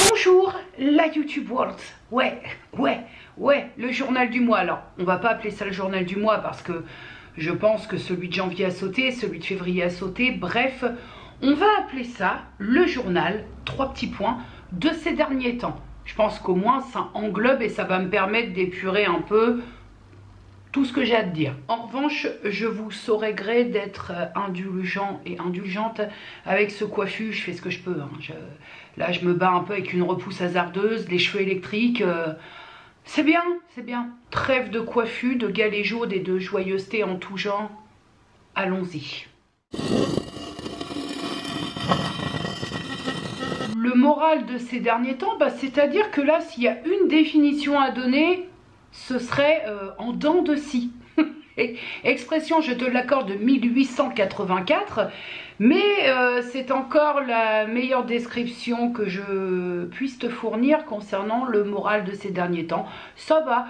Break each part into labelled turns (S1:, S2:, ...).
S1: Bonjour la YouTube World. Ouais, le journal du mois. Alors, on va pas appeler ça le journal du mois parce que je pense que celui de janvier a sauté, celui de février a sauté. Bref, on va appeler ça le journal, 3 petits points, de ces derniers temps. Je pense qu'au moins ça englobe et ça va me permettre d'épurer un peu tout ce que j'ai à te dire. En revanche, je vous saurais gré d'être indulgent et indulgente avec ce coiffus. Je fais ce que je peux. Hein. Là, je me bats un peu avec une repousse hasardeuse, les cheveux électriques. C'est bien, c'est bien. Trêve de coiffus, de galets jaunes et de joyeuseté en tout genre. Allons-y. Le moral de ces derniers temps, c'est-à-dire que là, s'il y a une définition à donner, ce serait en dents de scie. Expression, je te l'accorde, de 1884, mais c'est encore la meilleure description que je puisse te fournir concernant le moral de ces derniers temps. Ça va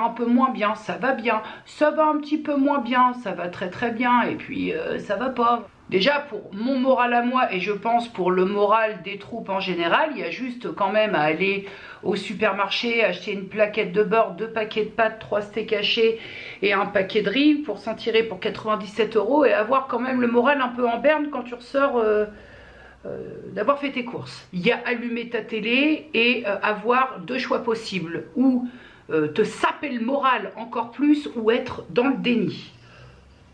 S1: un peu moins bien, ça va bien, ça va un petit peu moins bien, ça va très très bien, et puis ça va pas. Déjà pour mon moral à moi et je pense pour le moral des troupes en général, il y a juste quand même à aller au supermarché, acheter une plaquette de beurre, 2 paquets de pâtes, 3 steaks hachés et un paquet de riz pour s'en tirer pour 97 € et avoir quand même le moral un peu en berne quand tu ressors d'avoir fait tes courses. Il y a allumer ta télé et avoir 2 choix possibles, ou te saper le moral encore plus ou être dans le déni.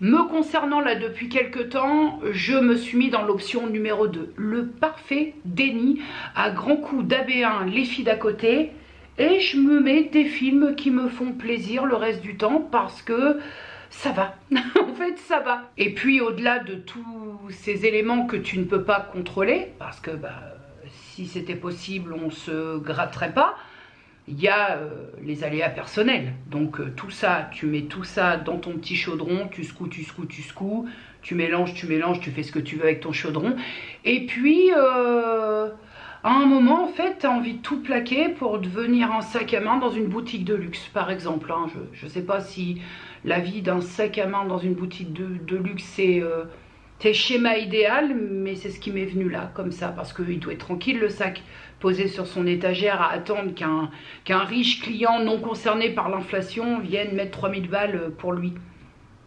S1: Me concernant là depuis quelques temps, je me suis mis dans l'option numéro 2, le parfait déni, à grands coups d'AB1, les filles d'à côté, et je me mets des films qui me font plaisir le reste du temps parce que ça va, en fait ça va. Et puis au-delà de tous ces éléments que tu ne peux pas contrôler, parce que si c'était possible on se gratterait pas, il y a les aléas personnels. Donc tout ça, tu mets tout ça dans ton petit chaudron, tu secoues, tu mélanges, tu fais ce que tu veux avec ton chaudron. Et puis, à un moment, en fait, tu as envie de tout plaquer pour devenir un sac à main dans une boutique de luxe, par exemple. Hein. Je ne sais pas si la vie d'un sac à main dans une boutique de luxe, c'est schéma idéal, mais c'est ce qui m'est venu là, comme ça, parce qu'il doit être tranquille, le sac, posé sur son étagère à attendre qu'un riche client non concerné par l'inflation vienne mettre 3000 balles pour lui.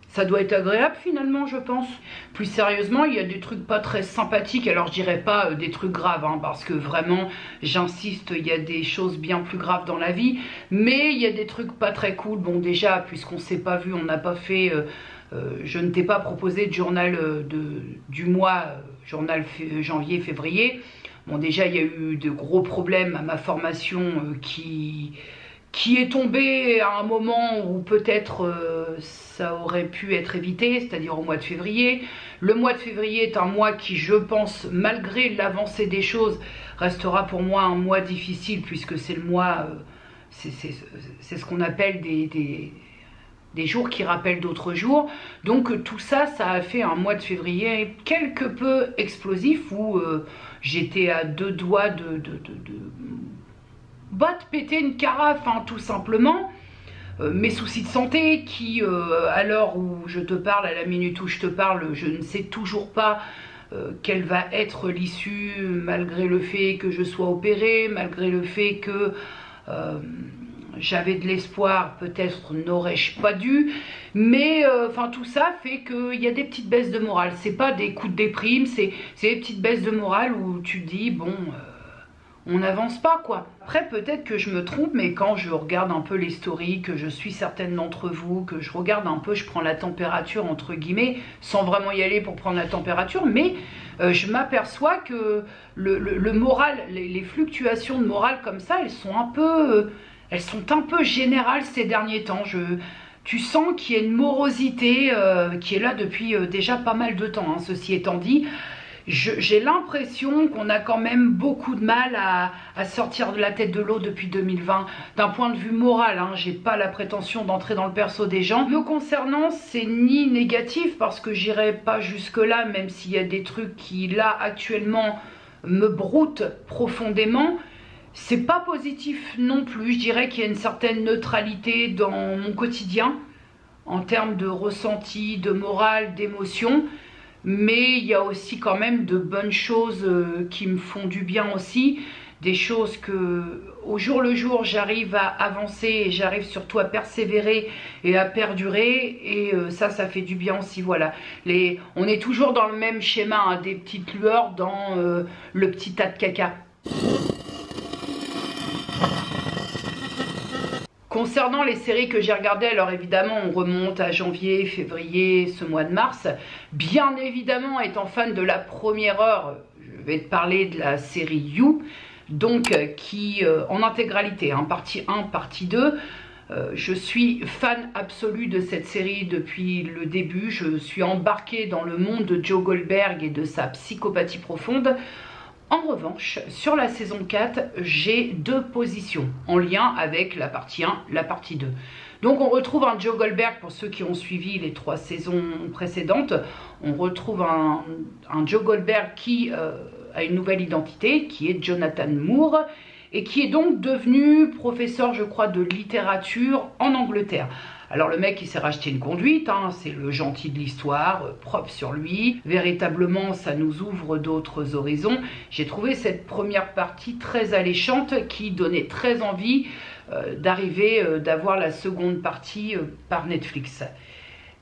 S1: Ça doit être agréable finalement, je pense. Plus sérieusement, il y a des trucs pas très sympathiques. Alors je dirais pas des trucs graves, hein, parce que vraiment, j'insiste, il y a des choses bien plus graves dans la vie. Mais il y a des trucs pas très cool. Bon déjà, puisqu'on s'est pas vu, on n'a pas fait... je ne t'ai pas proposé de journal du mois, journal janvier-février. Bon déjà il y a eu de gros problèmes à ma formation qui est tombée à un moment où peut-être ça aurait pu être évité, c'est-à-dire au mois de février. Le mois de février est un mois qui, je pense, malgré l'avancée des choses, restera pour moi un mois difficile puisque c'est le mois, c'est ce qu'on appelle des jours qui rappellent d'autres jours. Donc tout ça, ça a fait un mois de février quelque peu explosif où j'étais à 2 doigts de péter une carafe, hein, tout simplement. Mes soucis de santé qui, à l'heure où je te parle, à la minute où je te parle, je ne sais toujours pas quelle va être l'issue, malgré le fait que je sois opérée, malgré le fait que... j'avais de l'espoir, peut-être n'aurais-je pas dû, mais enfin tout ça fait qu'il y a des petites baisses de morale. C'est pas des coups de déprime, c'est des petites baisses de morale où tu te dis bon, on n'avance pas quoi. Après peut-être que je me trompe, mais quand je regarde un peu les stories, que je suis certaine d'entre vous, que je regarde un peu, je prends la température entre guillemets, sans vraiment y aller pour prendre la température, mais je m'aperçois que le moral, les fluctuations de morale comme ça, elles sont un peu générales ces derniers temps. Tu sens qu'il y a une morosité qui est là depuis déjà pas mal de temps, hein, ceci étant dit. J'ai l'impression qu'on a quand même beaucoup de mal à sortir de la tête de l'eau depuis 2020. D'un point de vue moral, hein, j'ai pas la prétention d'entrer dans le perso des gens. Me concernant, c'est ni négatif parce que j'irai pas jusque là, même s'il y a des trucs qui là actuellement me broutent profondément. C'est pas positif non plus. Je dirais qu'il y a une certaine neutralité dans mon quotidien en termes de ressenti, de morale, d'émotion. mais il y a aussi quand même de bonnes choses qui me font du bien aussi, des choses que au jour le jour j'arrive à avancer et j'arrive surtout à persévérer et à perdurer, et ça fait du bien aussi. Voilà, on est toujours dans le même schéma, hein, des petites lueurs dans le petit tas de caca. Concernant les séries que j'ai regardées, alors évidemment on remonte à janvier, février, ce mois de mars. Bien évidemment, étant fan de la première heure, je vais te parler de la série You, donc qui en intégralité, hein, partie 1, partie 2. Je suis fan absolu de cette série depuis le début. Je suis embarquée dans le monde de Joe Goldberg et de sa psychopathie profonde. En revanche, sur la saison 4, j'ai 2 positions en lien avec la partie 1, la partie 2. Donc on retrouve un Joe Goldberg, pour ceux qui ont suivi les 3 saisons précédentes, on retrouve un Joe Goldberg qui a une nouvelle identité, qui est Jonathan Moore, et qui est donc devenu professeur, je crois, de littérature en Angleterre. Alors le mec il s'est racheté une conduite, hein, c'est le gentil de l'histoire, propre sur lui. Véritablement ça nous ouvre d'autres horizons. J'ai trouvé cette première partie très alléchante qui donnait très envie d'arriver, d'avoir la seconde partie par Netflix.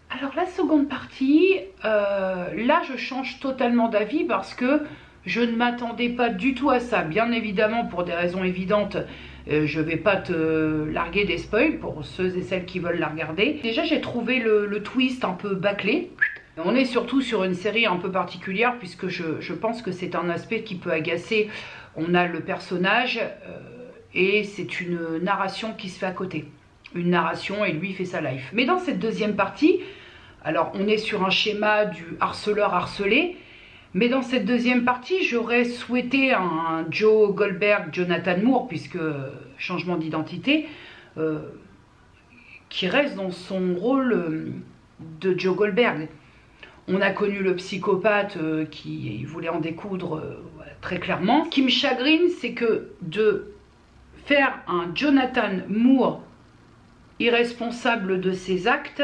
S1: Alors la seconde partie, là je change totalement d'avis parce que je ne m'attendais pas du tout à ça. Bien évidemment, pour des raisons évidentes, je ne vais pas te larguer des spoils pour ceux et celles qui veulent la regarder. Déjà, j'ai trouvé le twist un peu bâclé. On est surtout sur une série un peu particulière puisque je pense que c'est un aspect qui peut agacer. On a le personnage et c'est une narration qui se fait à côté. Une narration et lui fait sa life. Mais dans cette deuxième partie, alors on est sur un schéma du harceleur harcelé. Mais dans cette deuxième partie, j'aurais souhaité un Joe Goldberg, Jonathan Moore, puisque changement d'identité, qui reste dans son rôle de Joe Goldberg. On a connu le psychopathe qui voulait en découdre très clairement. Ce qui me chagrine, c'est que de faire un Jonathan Moore irresponsable de ses actes,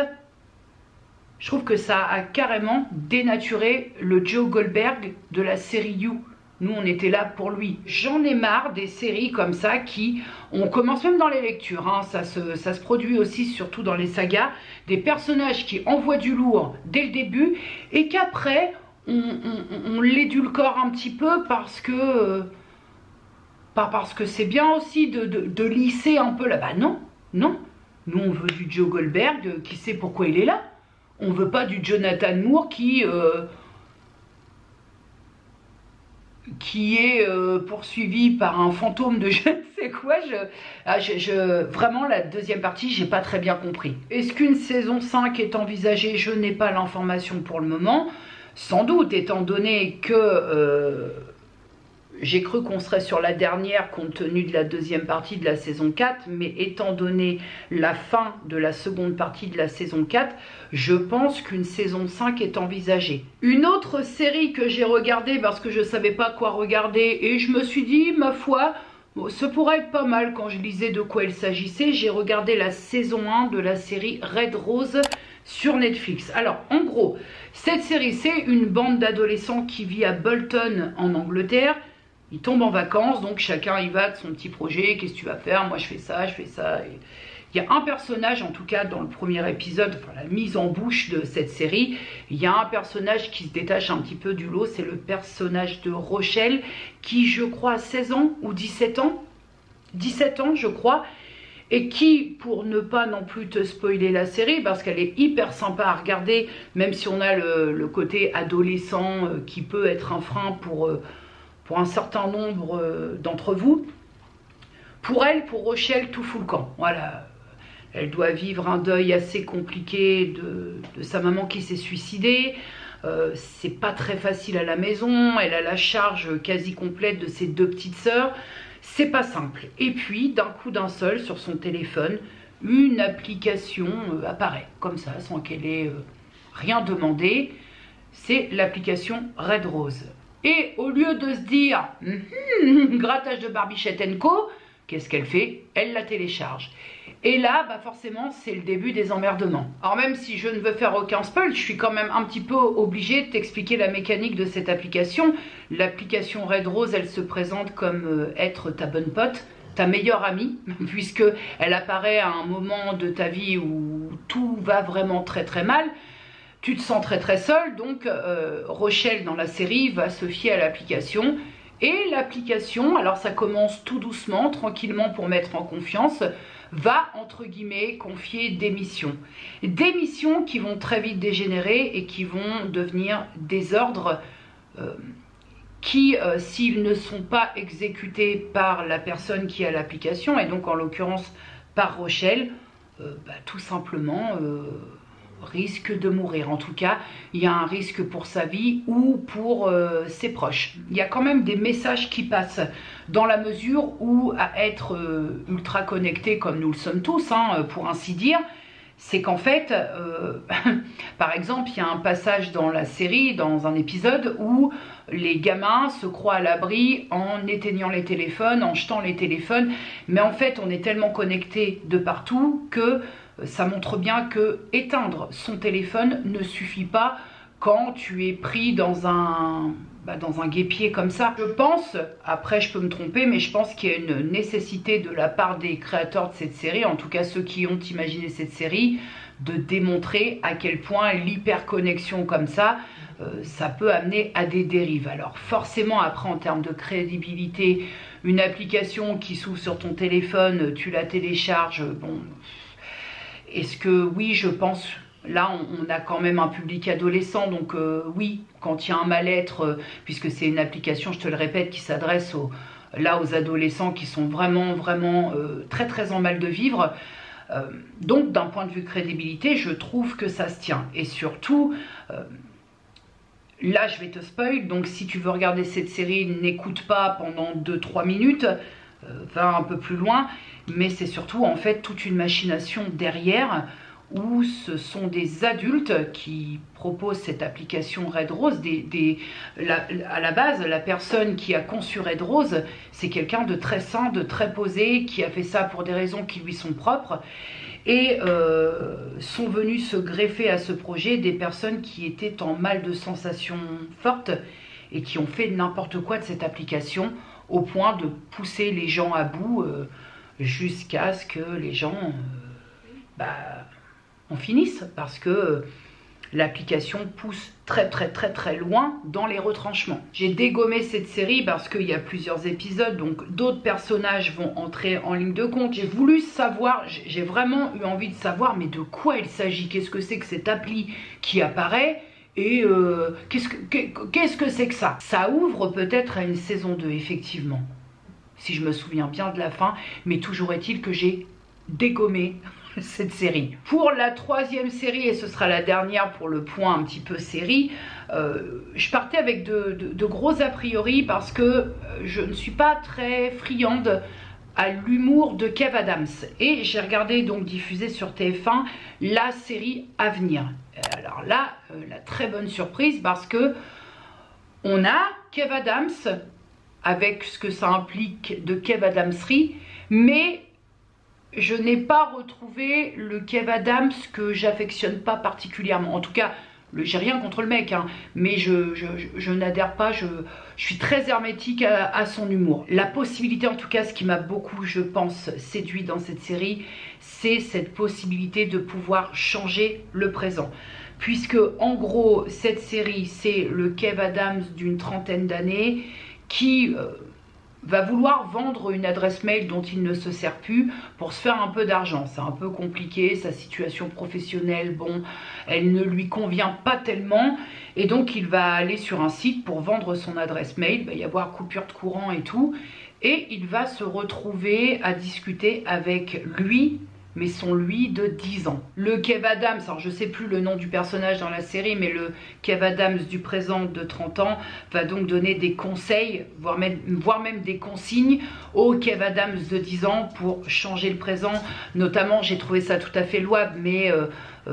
S1: je trouve que ça a carrément dénaturé le Joe Goldberg de la série You. Nous, on était là pour lui. J'en ai marre des séries comme ça qui, on commence même dans les lectures, hein, ça se produit aussi surtout dans les sagas, des personnages qui envoient du lourd dès le début et qu'après, on l'édulcore un petit peu parce que c'est bien aussi de lisser un peu là. Bah non, non. Nous, on veut du Joe Goldberg, qui sait pourquoi il est là. On veut pas du Jonathan Moore qui est poursuivi par un fantôme de je ne sais quoi. Vraiment, la deuxième partie, j'ai pas très bien compris. Est-ce qu'une saison 5 est envisagée? Je n'ai pas l'information pour le moment. Sans doute, étant donné que j'ai cru qu'on serait sur la dernière compte tenu de la deuxième partie de la saison 4, mais étant donné la fin de la seconde partie de la saison 4, je pense qu'une saison 5 est envisagée. Une autre série que j'ai regardée parce que je ne savais pas quoi regarder et je me suis dit, ma foi, bon, ça pourrait être pas mal quand je lisais de quoi il s'agissait. J'ai regardé la saison 1 de la série Red Rose sur Netflix. Alors, en gros, cette série, c'est une bande d'adolescents qui vit à Bolton en Angleterre. Ils tombent en vacances, donc chacun y va de son petit projet. Qu'est-ce que tu vas faire? Moi, je fais ça, je fais ça. Et il y a un personnage, en tout cas dans le premier épisode, enfin la mise en bouche de cette série, il y a un personnage qui se détache un petit peu du lot. C'est le personnage de Rochelle, qui, je crois, a 16 ans ou 17 ans. 17 ans, je crois. Et qui, pour ne pas non plus te spoiler la série, parce qu'elle est hyper sympa à regarder, même si on a le côté adolescent qui peut être un frein pour un certain nombre d'entre vous. Pour elle, pour Rochelle, tout fout le camp. Voilà. Elle doit vivre un deuil assez compliqué de sa maman qui s'est suicidée. C'est pas très facile à la maison. Elle a la charge quasi complète de ses 2 petites sœurs. C'est pas simple. Et puis, d'un coup d'un seul, sur son téléphone, une application apparaît, comme ça, sans qu'elle ait rien demandé. C'est l'application Red Rose. Et au lieu de se dire grattage de Barbichette & Co, qu'est-ce qu'elle fait? Elle la télécharge. Et là, bah forcément, c'est le début des emmerdements. Alors même si je ne veux faire aucun spoil, je suis quand même un petit peu obligée de t'expliquer la mécanique de cette application. L'application Red Rose, elle se présente comme être ta bonne pote, ta meilleure amie, puisque elle apparaît à un moment de ta vie où tout va vraiment très très mal. Tu te sens très très seule, donc Rochelle dans la série va se fier à l'application. Et l'application, alors ça commence tout doucement, tranquillement pour mettre en confiance, va, entre guillemets, confier des missions. Des missions qui vont très vite dégénérer et qui vont devenir des ordres qui, s'ils ne sont pas exécutés par la personne qui a l'application, et donc en l'occurrence par Rochelle, tout simplement risque de mourir. En tout cas, il y a un risque pour sa vie ou pour ses proches. Il y a quand même des messages qui passent dans la mesure où, à être ultra connecté comme nous le sommes tous, hein, pour ainsi dire, c'est qu'en fait, par exemple, il y a un passage dans la série, dans un épisode où les gamins se croient à l'abri en éteignant les téléphones, en jetant les téléphones, mais en fait, on est tellement connecté de partout que ça montre bien que éteindre son téléphone ne suffit pas quand tu es pris dans un guêpier comme ça. Je pense, après je peux me tromper, mais je pense qu'il y a une nécessité de la part des créateurs de cette série, en tout cas ceux qui ont imaginé cette série, de démontrer à quel point l'hyperconnexion comme ça, ça peut amener à des dérives. Alors forcément après en termes de crédibilité, une application qui s'ouvre sur ton téléphone, tu la télécharges, bon... Est-ce que oui, je pense, là on a quand même un public adolescent, donc oui, quand il y a un mal-être, puisque c'est une application, je te le répète, qui s'adresse aux adolescents qui sont vraiment très très en mal de vivre. Donc d'un point de vue crédibilité, je trouve que ça se tient. Et surtout, là je vais te spoil, donc si tu veux regarder cette série, n'écoute pas pendant 2-3 minutes, va un peu plus loin, mais c'est surtout en fait toute une machination derrière où ce sont des adultes qui proposent cette application Red Rose. À la base, la personne qui a conçu Red Rose, c'est quelqu'un de très sain, de très posé, qui a fait ça pour des raisons qui lui sont propres, et sont venus se greffer à ce projet des personnes qui étaient en mal de sensations fortes et qui ont fait n'importe quoi de cette application, au point de pousser les gens à bout jusqu'à ce que les gens en finissent, parce que l'application pousse très loin dans les retranchements. J'ai dégommé cette série parce qu'il y a plusieurs épisodes, donc d'autres personnages vont entrer en ligne de compte. J'ai voulu savoir, j'ai vraiment eu envie de savoir, mais de quoi il s'agit, qu'est-ce que c'est que cette appli qui apparaît, et qu'est-ce que c'est que ça? Ça ouvre peut-être à une saison 2, effectivement, si je me souviens bien de la fin, mais toujours est-il que j'ai dégommé cette série. Pour la troisième série, et ce sera la dernière pour le point un petit peu série, je partais avec de gros a priori parce que je ne suis pas très friande à l'humour de Kev Adams, et j'ai regardé donc diffuser sur TF1 la série à venir. Alors là, la très bonne surprise, parce que on a Kev Adams avec ce que ça implique de Kev Adamserie, mais je n'ai pas retrouvé le Kev Adams que j'affectionne pas particulièrement. En tout cas, j'ai rien contre le mec, hein, mais je n'adhère pas, je suis très hermétique à son humour. La possibilité, en tout cas, ce qui m'a beaucoup, je pense, séduit dans cette série, c'est cette possibilité de pouvoir changer le présent. Puisque, en gros, cette série, c'est le Kev Adams d'une trentaine d'années qui va vouloir vendre une adresse mail dont il ne se sert plus pour se faire un peu d'argent. C'est un peu compliqué, sa situation professionnelle, bon, elle ne lui convient pas tellement, et donc il va aller sur un site pour vendre son adresse mail, il va y avoir coupure de courant et tout, et il va se retrouver à discuter avec lui, mais son lui de 10 ans. Le Kev Adams, alors je sais plus le nom du personnage dans la série, mais le Kev Adams du présent de 30 ans va donc donner des conseils, voire même des consignes au Kev Adams de 10 ans pour changer le présent. Notamment, j'ai trouvé ça tout à fait louable, mais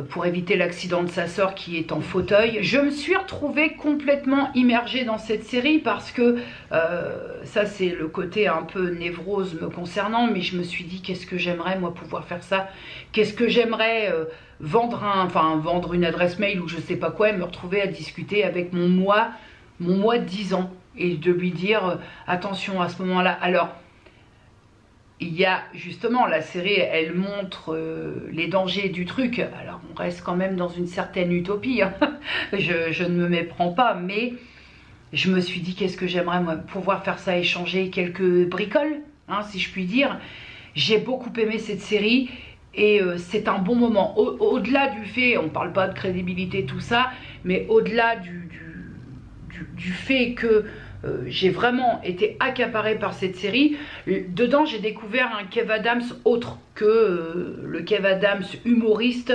S1: pour éviter l'accident de sa sœur qui est en fauteuil. Je me suis retrouvée complètement immergée dans cette série parce que ça c'est le côté un peu névrose me concernant, mais je me suis dit qu'est-ce que j'aimerais moi pouvoir faire ça, qu'est-ce que j'aimerais vendre une adresse mail ou je sais pas quoi et me retrouver à discuter avec mon moi de 10 ans et de lui dire attention à ce moment-là. Alors il y a justement, la série, elle montre les dangers du truc. Alors, on reste quand même dans une certaine utopie. Hein. Je ne me méprends pas, mais je me suis dit, qu'est-ce que j'aimerais, moi, pouvoir faire ça, échanger quelques bricoles, hein, si je puis dire. J'ai beaucoup aimé cette série et c'est un bon moment. Au-delà du fait, on ne parle pas de crédibilité, tout ça, mais au-delà du fait que j'ai vraiment été accaparée par cette série. Dedans, j'ai découvert un Kev Adams autre que le Kev Adams humoriste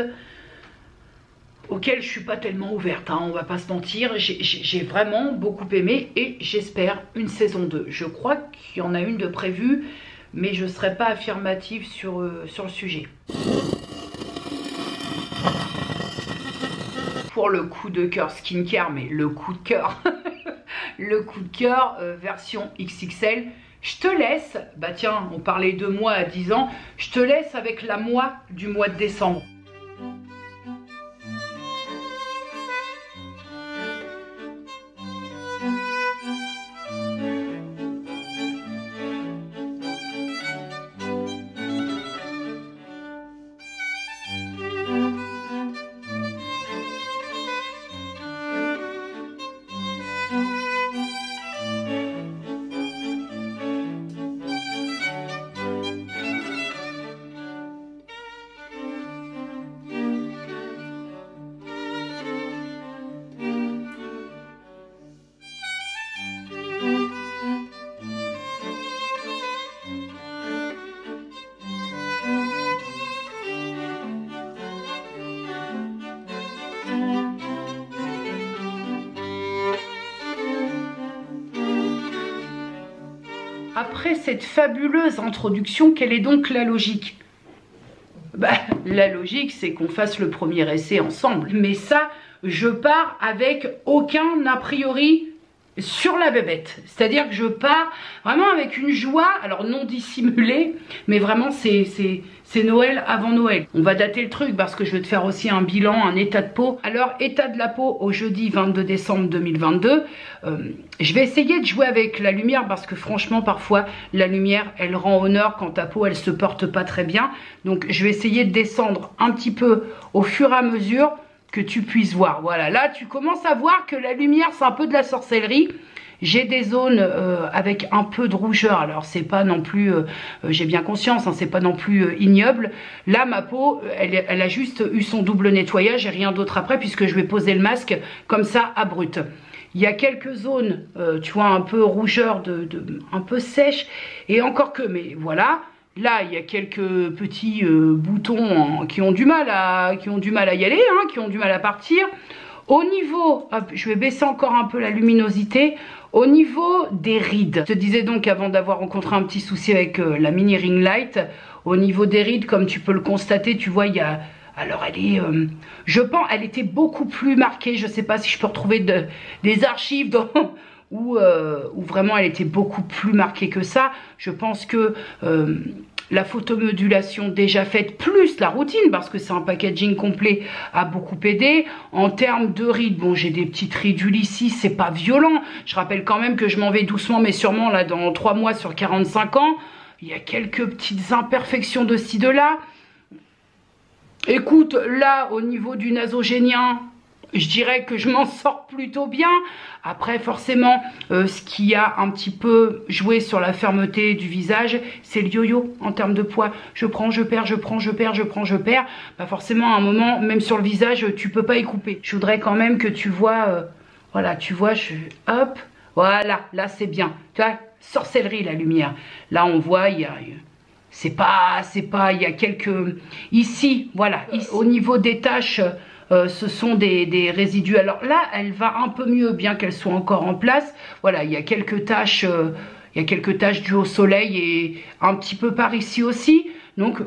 S1: auquel je suis pas tellement ouverte, hein, on va pas se mentir. J'ai vraiment beaucoup aimé et j'espère une saison 2. Je crois qu'il y en a une de prévue, mais je ne serai pas affirmative sur le sujet. Pour le coup de cœur skincare, mais le coup de cœur le coup de cœur version XXL, je te laisse, bah tiens, on parlait de moi à 10 ans, je te laisse avec la moi du mois de décembre. Après cette fabuleuse introduction, quelle est donc la logique? Bah, la logique, c'est qu'on fasse le premier essai ensemble. Mais ça, je pars avec aucun a priori sur la bébête. C'est-à-dire que je pars vraiment avec une joie, alors non dissimulée, mais vraiment c'est Noël avant Noël. On va dater le truc parce que je vais te faire aussi un bilan, un état de peau. Alors, état de la peau au jeudi 22 décembre 2022. Je vais essayer de jouer avec la lumière parce que franchement, parfois, la lumière, elle rend honneur quand ta peau, elle se porte pas très bien. Donc, je vais essayer de descendre un petit peu au fur et à mesure que tu puisses voir. Voilà, là tu commences à voir que la lumière c'est un peu de la sorcellerie. J'ai des zones avec un peu de rougeur, alors c'est pas non plus, j'ai bien conscience, hein, c'est pas non plus ignoble. Là ma peau, elle a juste eu son double nettoyage et rien d'autre après puisque je vais poser le masque comme ça à brut. Il y a quelques zones, tu vois, un peu rougeur, un peu sèche et encore que, mais voilà. Là, il y a quelques petits boutons qui ont du mal à y aller, hein, qui ont du mal à partir. Au niveau, hop, je vais baisser encore un peu la luminosité. Au niveau des rides, je te disais donc avant d'avoir rencontré un petit souci avec la mini ring light, au niveau des rides, comme tu peux le constater, tu vois, il y a... Alors elle est, je pense, elle était beaucoup plus marquée. Je sais pas si je peux retrouver des archives dans... Où vraiment elle était beaucoup plus marquée que ça. Je pense que la photomodulation déjà faite plus la routine parce que c'est un packaging complet a beaucoup aidé. En termes de rides, bon j'ai des petites ridules ici, c'est pas violent. Je rappelle quand même que je m'en vais doucement mais sûrement là dans 3 mois sur 45 ans. Il y a quelques petites imperfections de ci de là. Écoute, là au niveau du nasogénien, je dirais que je m'en sors plutôt bien. Après, forcément, ce qui a un petit peu joué sur la fermeté du visage, c'est le yo-yo en termes de poids. Je prends, je perds, je prends, je perds, je prends, je perds. Bah forcément, à un moment, même sur le visage, tu peux pas y couper. Je voudrais quand même que tu vois, voilà, tu vois, hop, voilà, là c'est bien. Tu vois, sorcellerie la lumière. Là, on voit, il y a... C'est pas, il y a quelques... Ici, voilà, ici, au niveau des taches... ce sont des résidus. Alors là, elle va un peu mieux, bien qu'elle soit encore en place. Voilà, il y a quelques taches dues au soleil et un petit peu par ici aussi. Donc,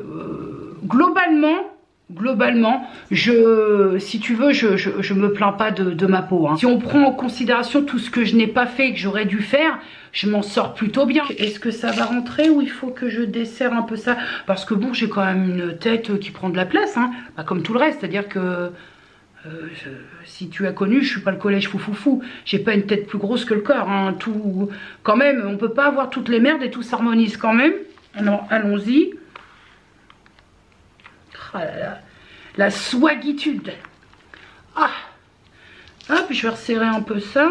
S1: globalement, globalement, si tu veux, je me plains pas de ma peau. Hein. Si on prend en considération tout ce que je n'ai pas fait et que j'aurais dû faire, je m'en sors plutôt bien. Est-ce que ça va rentrer ou il faut que je desserre un peu ça? Parce que bon, j'ai quand même une tête qui prend de la place, hein. Pas comme tout le reste, c'est-à-dire que si tu as connu, je suis pas le collège foufoufou. J'ai pas une tête plus grosse que le corps, hein. Tout, quand même, on peut pas avoir toutes les merdes et tout s'harmonise quand même. Alors, allons-y. Oh là là, la swagitude. Ah, hop, je vais resserrer un peu ça.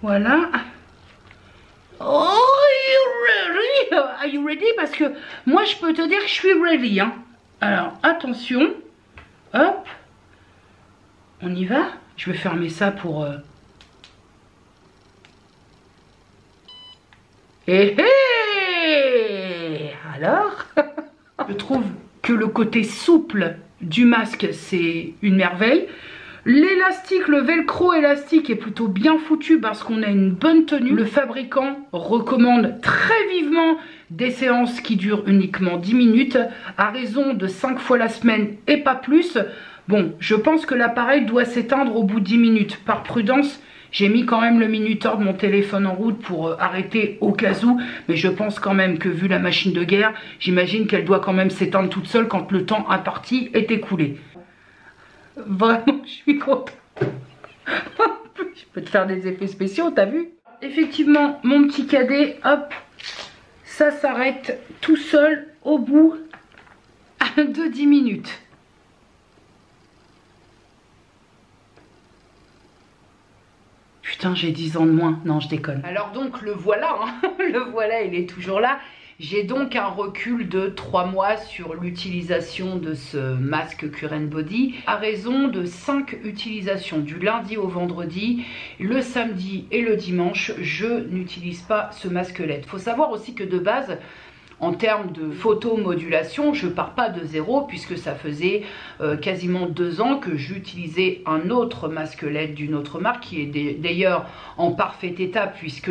S1: Voilà. Oh, are you ready? Parce que moi, je peux te dire que je suis ready. Hein. Alors, attention. Hop. On y va. Je vais fermer ça pour... Hé hé. Alors je trouve que le côté souple du masque, c'est une merveille. L'élastique, le velcro élastique est plutôt bien foutu parce qu'on a une bonne tenue. Le fabricant recommande très vivement des séances qui durent uniquement 10 minutes à raison de 5 fois la semaine et pas plus. Bon, je pense que l'appareil doit s'éteindre au bout de 10 minutes. Par prudence, j'ai mis quand même le minuteur de mon téléphone en route pour arrêter au cas où. Mais je pense quand même que vu la machine de guerre, j'imagine qu'elle doit quand même s'éteindre toute seule quand le temps imparti est écoulé. Vraiment, je suis contente. Je peux te faire des effets spéciaux, t'as vu? Effectivement, mon petit cadet, hop, ça s'arrête tout seul au bout de 10 minutes. Putain, j'ai 10 ans de moins. Non, je déconne. Alors donc, le voilà, hein. Le voilà, il est toujours là. J'ai donc un recul de 3 mois sur l'utilisation de ce masque Cure Body à raison de 5 utilisations du lundi au vendredi, le samedi et le dimanche. Je n'utilise pas ce masque LED. Il faut savoir aussi que de base, en termes de photomodulation, je pars pas de zéro puisque ça faisait quasiment 2 ans que j'utilisais un autre masque LED d'une autre marque qui est d'ailleurs en parfait état puisque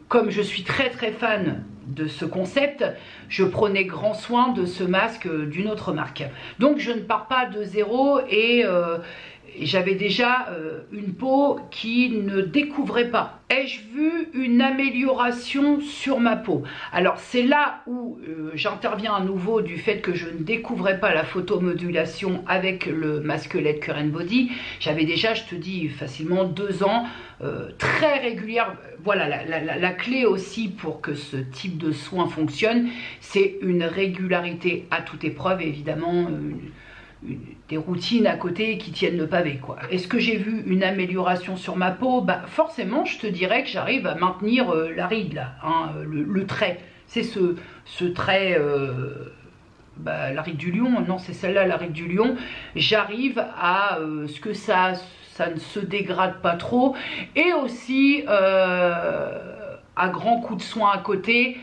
S1: comme je suis très fan de ce concept, je prenais grand soin de ce masque d'une autre marque. Donc je ne pars pas de zéro et j'avais déjà une peau qui ne découvrait pas. Ai-je vu une amélioration sur ma peau? Alors c'est là où j'interviens à nouveau du fait que je ne découvrais pas la photomodulation avec le masque LED Cure Body. J'avais déjà, je te dis, facilement 2 ans, très régulière. Voilà, la clé aussi pour que ce type de soin fonctionne, c'est une régularité à toute épreuve, évidemment, des routines à côté qui tiennent le pavé, quoi. Est-ce que j'ai vu une amélioration sur ma peau? Bah forcément, je te dirais que j'arrive à maintenir la ride là, hein, le trait. C'est ce trait, la ride du lion, non c'est celle-là, la ride du lion. J'arrive à ce que ça ne se dégrade pas trop et aussi à grands coups de soin à côté.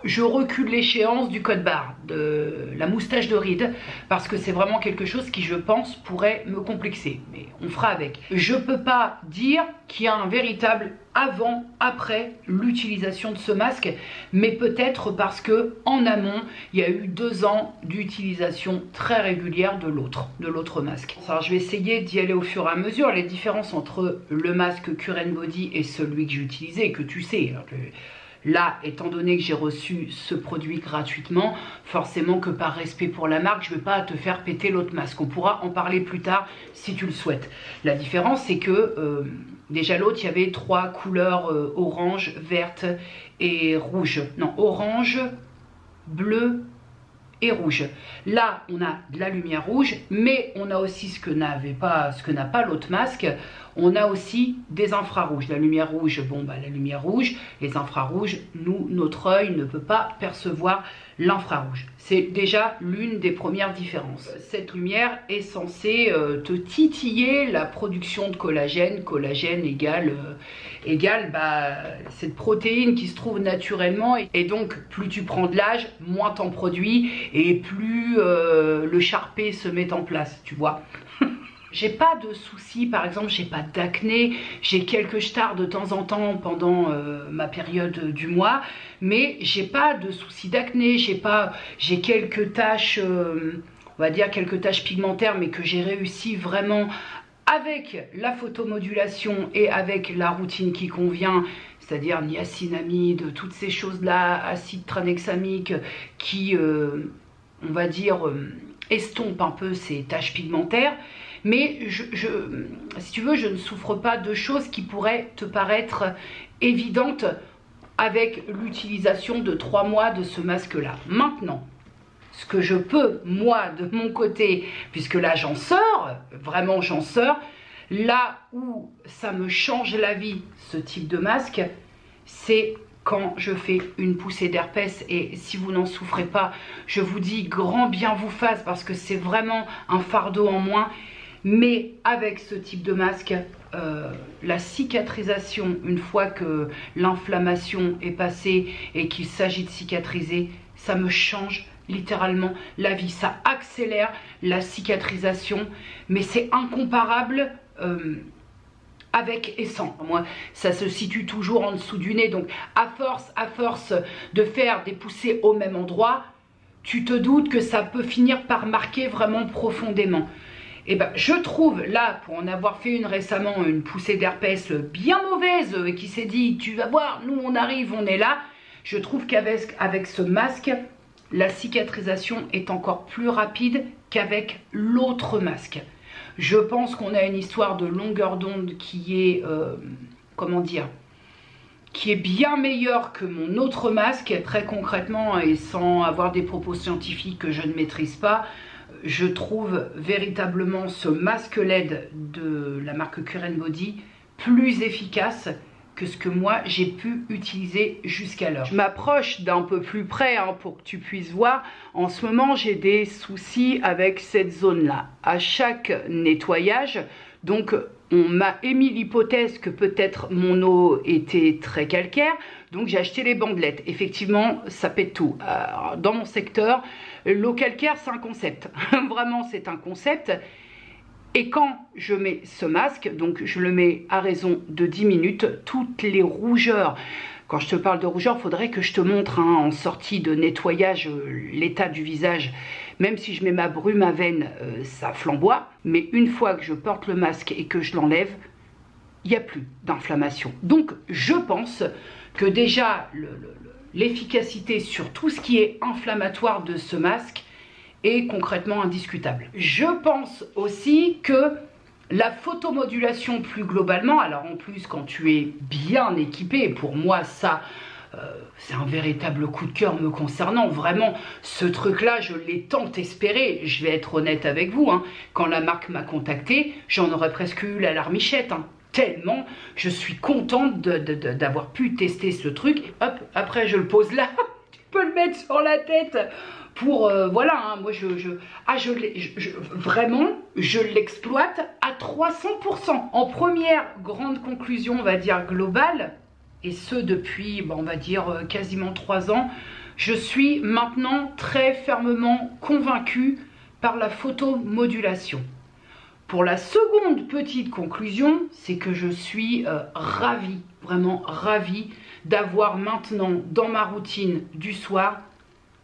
S1: Je recule l'échéance du code barre, de la moustache de ride, parce que c'est vraiment quelque chose qui, je pense, pourrait me complexer. Mais on fera avec. Je peux pas dire qu'il y a un véritable avant-après l'utilisation de ce masque, mais peut-être parce que en amont, il y a eu 2 ans d'utilisation très régulière de l'autre masque. Alors, je vais essayer d'y aller au fur et à mesure. Les différences entre le masque Cure Body et celui que j'ai utilisé, que tu sais, alors, là, étant donné que j'ai reçu ce produit gratuitement, forcément que par respect pour la marque, je ne vais pas te faire péter l'autre masque. On pourra en parler plus tard si tu le souhaites. La différence, c'est que déjà l'autre, il y avait 3 couleurs orange, verte et rouge. Non, orange, bleu et rouge. Là, on a de la lumière rouge, mais on a aussi ce que n'a pas l'autre masque. On a aussi des infrarouges. La lumière rouge, bon, la lumière rouge, les infrarouges, notre œil ne peut pas percevoir l'infrarouge. C'est déjà l'une des premières différences. Cette lumière est censée te titiller la production de collagène. Collagène égale cette protéine qui se trouve naturellement. Et donc, plus tu prends de l'âge, moins t'en produis et plus le charpé se met en place, tu vois. j'ai pas de soucis, par exemple, j'ai pas d'acné, j'ai quelques stars de temps en temps pendant ma période du mois, mais j'ai pas de soucis d'acné, j'ai quelques taches, on va dire quelques taches pigmentaires, mais que j'ai réussi vraiment avec la photomodulation et avec la routine qui convient, c'est-à-dire niacinamide, toutes ces choses-là, acide tranexamique, qui, on va dire, estompe un peu ces taches pigmentaires. Mais si tu veux, je ne souffre pas de choses qui pourraient te paraître évidentes avec l'utilisation de 3 mois de ce masque-là. Maintenant, ce que je peux, moi, de mon côté, puisque là j'en sors, vraiment j'en sors, là où ça me change la vie, ce type de masque, c'est quand je fais une poussée d'herpès. Et si vous n'en souffrez pas, je vous dis grand bien vous fasse, parce que c'est vraiment un fardeau en moins. Mais avec ce type de masque, la cicatrisation, une fois que l'inflammation est passée et qu'il s'agit de cicatriser, ça me change littéralement la vie. Ça accélère la cicatrisation, mais c'est incomparable avec et sans. Moi, ça se situe toujours en dessous du nez, donc à force de faire des poussées au même endroit, tu te doutes que ça peut finir par marquer vraiment profondément. Et ben, je trouve, là, pour en avoir fait une récemment, une poussée d'herpès bien mauvaise, qui s'est dit, tu vas voir, nous on arrive, on est là, je trouve qu'avec ce masque, la cicatrisation est encore plus rapide qu'avec l'autre masque. Je pense qu'on a une histoire de longueur d'onde qui est, comment dire, qui est bien meilleure que mon autre masque. Très concrètement, et sans avoir des propos scientifiques que je ne maîtrise pas, je trouve véritablement ce masque LED de la marque Cure & Body plus efficace que ce que moi j'ai pu utiliser jusqu'alors. Je m'approche d'un peu plus près pour que tu puisses voir. En ce moment, j'ai des soucis avec cette zone-là. À chaque nettoyage, donc on m'a émis l'hypothèse que peut-être mon eau était très calcaire, donc j'ai acheté les bandelettes. Effectivement, ça pète tout. Dans mon secteur, l'eau calcaire, c'est un concept. Vraiment, c'est un concept. Et quand je mets ce masque, donc je le mets à raison de 10 minutes, toutes les rougeurs, quand je te parle de rougeurs, il faudrait que je te montre en sortie de nettoyage l'état du visage. Même si je mets ma brume à veine, ça flamboie. Mais une fois que je porte le masque et que je l'enlève, il n'y a plus d'inflammation. Donc je pense que déjà l'efficacité sur tout ce qui est inflammatoire de ce masque est concrètement indiscutable. Je pense aussi que la photomodulation plus globalement, alors en plus quand tu es bien équipé, pour moi ça c'est un véritable coup de cœur me concernant, vraiment ce truc là je l'ai tant espéré, je vais être honnête avec vous, quand la marque m'a contacté, j'en aurais presque eu la larmichette, tellement je suis contente d'avoir pu tester ce truc. Hop, après je le pose là, tu peux le mettre sur la tête pour, voilà, moi vraiment, je l'exploite à 300%. En première grande conclusion, on va dire globale, et ce depuis, on va dire quasiment 3 ans, je suis maintenant très fermement convaincue par la photomodulation. Pour la seconde petite conclusion, c'est que je suis ravie, vraiment ravie d'avoir maintenant dans ma routine du soir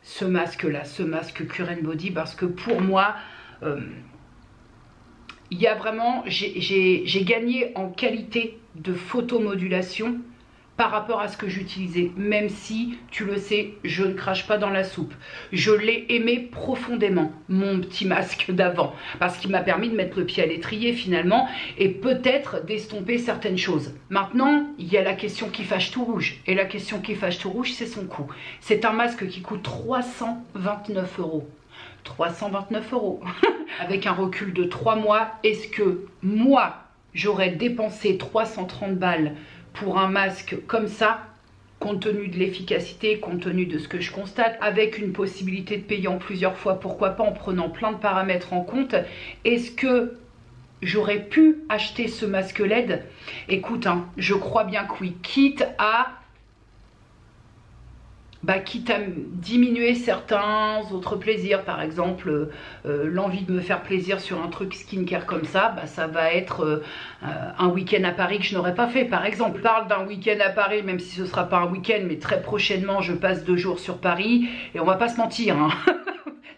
S1: ce masque-là, ce masque Cure & Body, parce que pour moi, il y a vraiment, j'ai gagné en qualité de photomodulation par rapport à ce que j'utilisais, même si, tu le sais, je ne crache pas dans la soupe. Je l'ai aimé profondément, mon petit masque d'avant, parce qu'il m'a permis de mettre le pied à l'étrier finalement, et peut-être d'estomper certaines choses. Maintenant, il y a la question qui fâche tout rouge, et la question qui fâche tout rouge, c'est son coût. C'est un masque qui coûte 329 €. 329 €. Avec un recul de 3 mois, est-ce que moi, j'aurais dépensé 330 balles pour un masque comme ça, compte tenu de l'efficacité, compte tenu de ce que je constate, avec une possibilité de payer en plusieurs fois, pourquoi pas en prenant plein de paramètres en compte, est-ce que j'aurais pu acheter ce masque LED? Écoute, je crois bien que oui, quitte à bah, quitte à diminuer certains autres plaisirs, par exemple l'envie de me faire plaisir sur un truc skincare comme ça, bah, ça va être un week-end à Paris que je n'aurais pas fait, par exemple. Je parle d'un week-end à Paris, même si ce ne sera pas un week-end, mais très prochainement je passe 2 jours sur Paris, et on va pas se mentir, hein.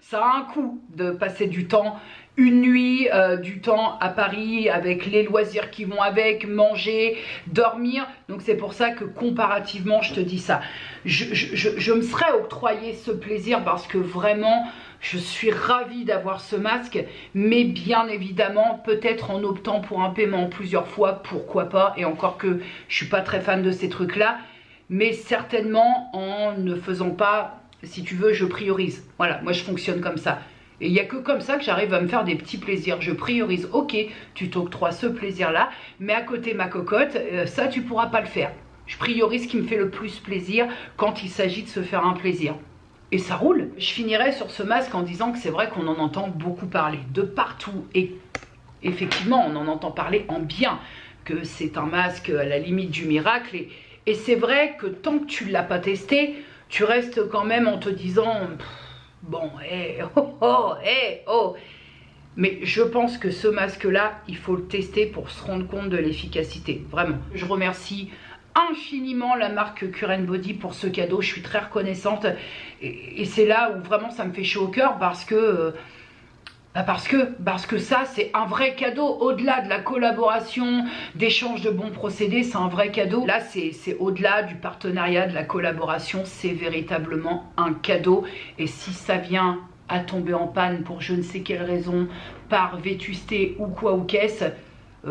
S1: Ça a un coût de passer du temps, une nuit, du temps à Paris avec les loisirs qui vont avec, manger, dormir. Donc c'est pour ça que comparativement je te dis ça. Je me serais octroyé ce plaisir parce que vraiment je suis ravie d'avoir ce masque, mais bien évidemment peut-être en optant pour un paiement plusieurs fois, pourquoi pas, et encore que je suis pas très fan de ces trucs là, mais certainement en ne faisant pas, si tu veux, je priorise. Voilà, moi je fonctionne comme ça. Et il n'y a que comme ça que j'arrive à me faire des petits plaisirs. Je priorise, ok, tu t'octroies ce plaisir-là, mais à côté ma cocotte, ça tu pourras pas le faire. Je priorise ce qui me fait le plus plaisir quand il s'agit de se faire un plaisir. Et ça roule. Je finirai sur ce masque en disant que c'est vrai qu'on en entend beaucoup parler, de partout. Et effectivement, on en entend parler en bien, que c'est un masque à la limite du miracle. Et c'est vrai que tant que tu ne l'as pas testé, tu restes quand même en te disant... Bon, mais je pense que ce masque-là, il faut le tester pour se rendre compte de l'efficacité. Vraiment. Je remercie infiniment la marque Current Body pour ce cadeau. Je suis très reconnaissante. Et c'est là où vraiment ça me fait chaud au cœur parce que... Parce que ça, c'est un vrai cadeau. Au-delà de la collaboration, d'échange de bons procédés, c'est un vrai cadeau. Là, c'est au-delà du partenariat, de la collaboration, c'est véritablement un cadeau. Et si ça vient à tomber en panne pour je ne sais quelle raison, par vétusté ou quoi ou qu'est-ce,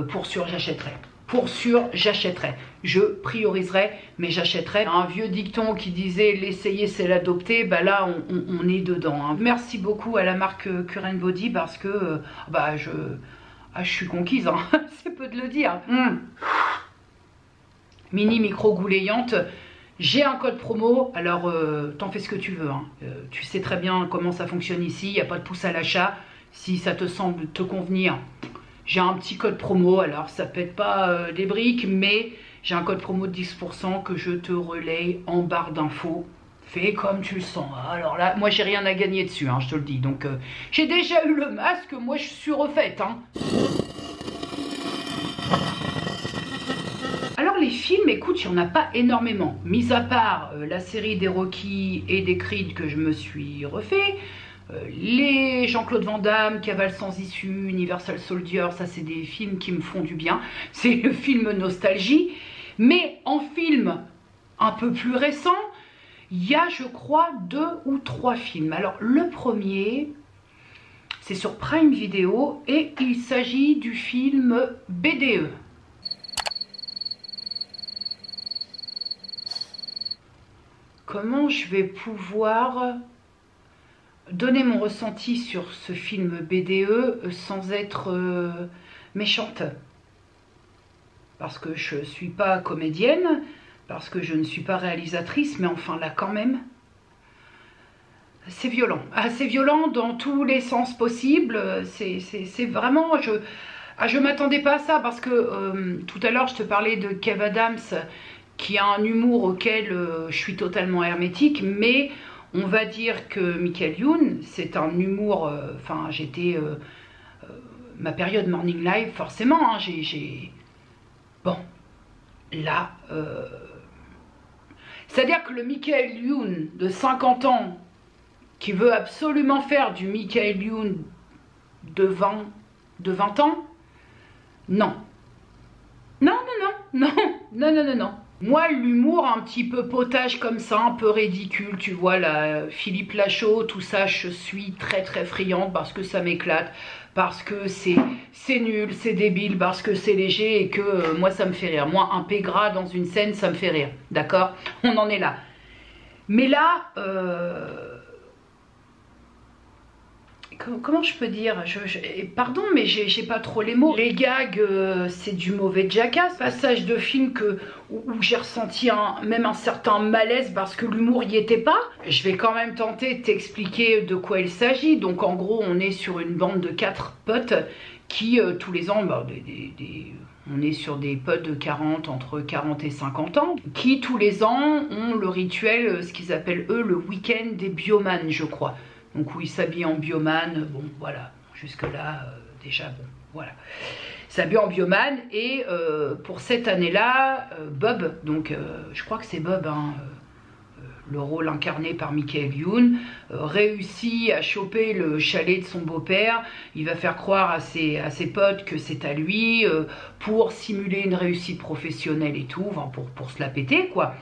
S1: pour sûr, j'achèterai. Pour sûr, j'achèterai. Je prioriserai, mais j'achèterai. Un vieux dicton qui disait l'essayer c'est l'adopter, bah là on est dedans, hein. Merci beaucoup à la marque Current Body parce que bah je suis conquise, hein. C'est peu de le dire. Mini micro goulayante. J'ai un code promo, alors t'en fais ce que tu veux, hein. Tu sais très bien comment ça fonctionne ici, il n'y a pas de pouce à l'achat. Si ça te semble te convenir, j'ai un petit code promo, alors ça pète pas des briques, mais j'ai un code promo de 10% que je te relaye en barre d'infos. Fais comme tu le sens. Alors là, moi j'ai rien à gagner dessus, hein, je te le dis. Donc j'ai déjà eu le masque, moi je suis refaite, hein. Alors les films, écoute, il n'y en a pas énormément. Mis à part la série des Rocky et des Creed que je me suis refait. Les Jean-Claude Van Damme, Cavale sans issue, Universal Soldier, ça c'est des films qui me font du bien. C'est le film nostalgie. Mais en film un peu plus récent, il y a je crois 2 ou 3 films. Alors le premier, c'est sur Prime Video et il s'agit du film BDE. Comment je vais pouvoir donner mon ressenti sur ce film BDE sans être méchante? Parce que je ne suis pas comédienne, parce que je ne suis pas réalisatrice, mais enfin là quand même, c'est violent. C'est violent dans tous les sens possibles. C'est vraiment... Je ne m'attendais pas à ça parce que tout à l'heure je te parlais de Kev Adams qui a un humour auquel je suis totalement hermétique, mais on va dire que Michael Youn, c'est un humour... Enfin, j'étais... ma période Morning Live, forcément, hein, Bon, là... C'est-à-dire que le Michael Youn de 50 ans, qui veut absolument faire du Michael Youn de 20 ans, non. Non, non, non, non, non, non, non, non. Moi, l'humour un petit peu potage comme ça, un peu ridicule, tu vois, là, Philippe Lachaud, tout ça, je suis très très friande parce que ça m'éclate, parce que c'est nul, c'est débile, parce que c'est léger et que moi ça me fait rire. Moi, un Pégra dans une scène, ça me fait rire, d'accord? On en est là. Mais là, comment je peux dire, pardon, mais j'ai pas trop les mots. Les gags, c'est du mauvais Jackass. Passage de film où j'ai ressenti même un certain malaise parce que l'humour y était pas. Je vais quand même tenter de t'expliquer de quoi il s'agit. Donc en gros, on est sur une bande de 4 potes qui tous les ans, bah, On est sur des potes de 40, entre 40 et 50 ans, qui tous les ans ont le rituel, ce qu'ils appellent eux le week-end des biomanes, je crois. Donc où ils s'habillent en biomane, bon voilà, jusque là déjà bon, voilà. Ils s'habillent en biomane et pour cette année-là, Bob, donc je crois que c'est Bob, hein, le rôle incarné par Michael Youn, réussit à choper le chalet de son beau-père. Il va faire croire à ses potes que c'est à lui pour simuler une réussite professionnelle et tout, enfin, pour se la péter quoi.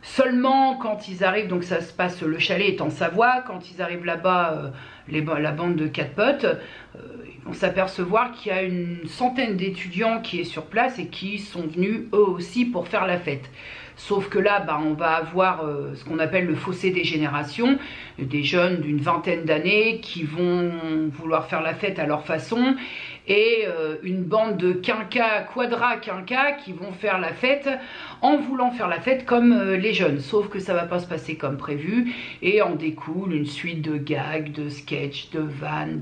S1: Seulement quand ils arrivent, donc ça se passe, le chalet est en Savoie, quand ils arrivent là-bas, la bande de 4 potes, ils vont s'apercevoir qu'il y a une centaine d'étudiants qui est sur place et qui sont venus eux aussi pour faire la fête. Sauf que là, on va avoir ce qu'on appelle le fossé des générations, des jeunes d'une vingtaine d'années qui vont vouloir faire la fête à leur façon, et une bande de quinquas, quinquas qui vont faire la fête en voulant faire la fête comme les jeunes. Sauf que ça va pas se passer comme prévu, et en découle une suite de gags, de sketchs, de vannes,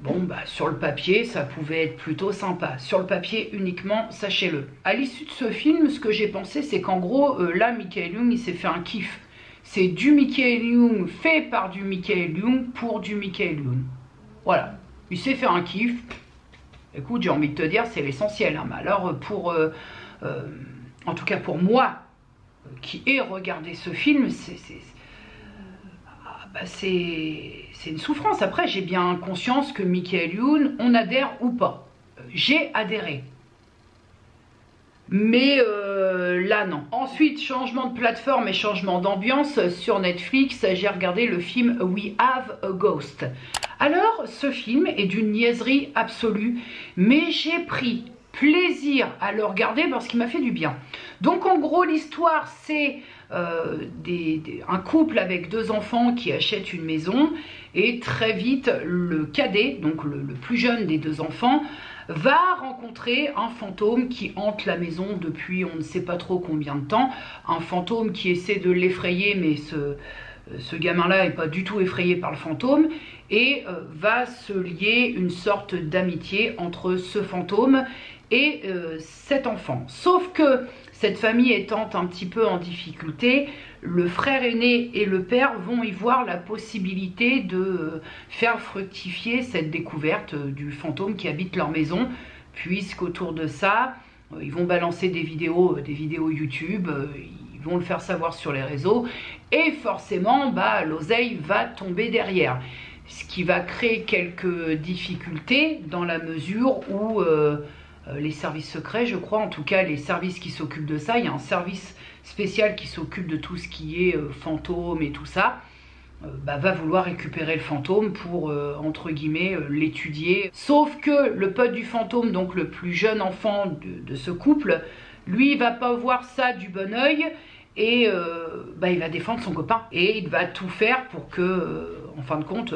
S1: bon, sur le papier, ça pouvait être plutôt sympa. Sur le papier uniquement, sachez-le. À l'issue de ce film, ce que j'ai pensé, c'est qu'en gros, là, Michael Youn, il s'est fait un kiff. C'est du Michael Youn fait par du Michael Youn pour du Michael Youn. Voilà. Il s'est fait un kiff. Écoute, j'ai envie de te dire, c'est l'essentiel. Hein. Mais alors, en tout cas pour moi, qui ai regardé ce film, c'est une souffrance. Après, j'ai bien conscience que Michael Youn, on adhère ou pas. J'ai adhéré. Mais là, non. Ensuite, changement de plateforme et changement d'ambiance. Sur Netflix, j'ai regardé le film We Have a Ghost. Alors, ce film est d'une niaiserie absolue, mais j'ai pris plaisir à le regarder parce qu'il m'a fait du bien. Donc, en gros, l'histoire, c'est un couple avec 2 enfants qui achètent une maison, et très vite, le cadet, donc le plus jeune des 2 enfants, va rencontrer un fantôme qui hante la maison depuis on ne sait pas trop combien de temps. Un fantôme qui essaie de l'effrayer, mais ce gamin-là n'est pas du tout effrayé par le fantôme, et va se lier une sorte d'amitié entre ce fantôme et cet enfant. Sauf que cette famille étant un petit peu en difficulté, le frère aîné et le père vont y voir la possibilité de faire fructifier cette découverte du fantôme qui habite leur maison, puisqu'autour de ça, ils vont balancer des vidéos YouTube, ils vont le faire savoir sur les réseaux, et forcément, l'oseille va tomber derrière. Ce qui va créer quelques difficultés dans la mesure où les services secrets, je crois, en tout cas les services qui s'occupent de ça, il y a un service spécial qui s'occupe de tout ce qui est fantôme et tout ça, va vouloir récupérer le fantôme pour, entre guillemets, l'étudier. Sauf que le pote du fantôme, donc le plus jeune enfant de ce couple, lui, il va pas voir ça du bon oeil, et il va défendre son copain. Et il va tout faire pour que, en fin de compte,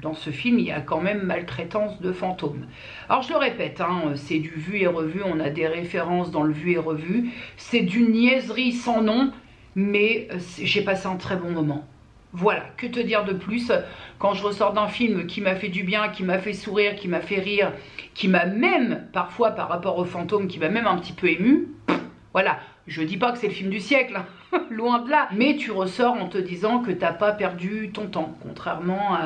S1: dans ce film, il y a quand même maltraitance de fantômes. Alors je le répète, hein, c'est du vu et revu, on a des références dans le vu et revu. C'est d'une niaiserie sans nom, mais j'ai passé un très bon moment. Voilà, que te dire de plus quand je ressors d'un film qui m'a fait du bien, qui m'a fait sourire, qui m'a fait rire, qui m'a même, parfois par rapport aux fantômes, qui m'a même un petit peu ému. Voilà, je dis pas que c'est le film du siècle, hein, loin de là. Mais tu ressors en te disant que t'as pas perdu ton temps, contrairement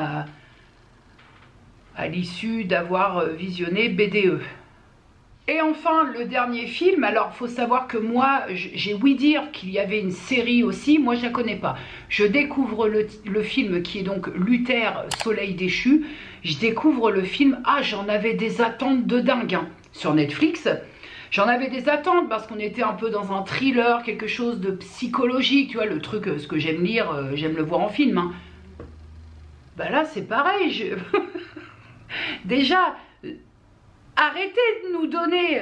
S1: à l'issue d'avoir visionné BDE. Et enfin, le dernier film, alors faut savoir que moi, j'ai ouï dire qu'il y avait une série aussi, moi je la connais pas. Je découvre le film qui est donc Luther, Soleil déchu, je découvre le film, j'en avais des attentes de dingue, hein, sur Netflix. J'en avais des attentes parce qu'on était un peu dans un thriller, quelque chose de psychologique, tu vois, le truc, ce que j'aime lire, j'aime le voir en film, hein. Là c'est pareil, déjà, arrêtez de nous donner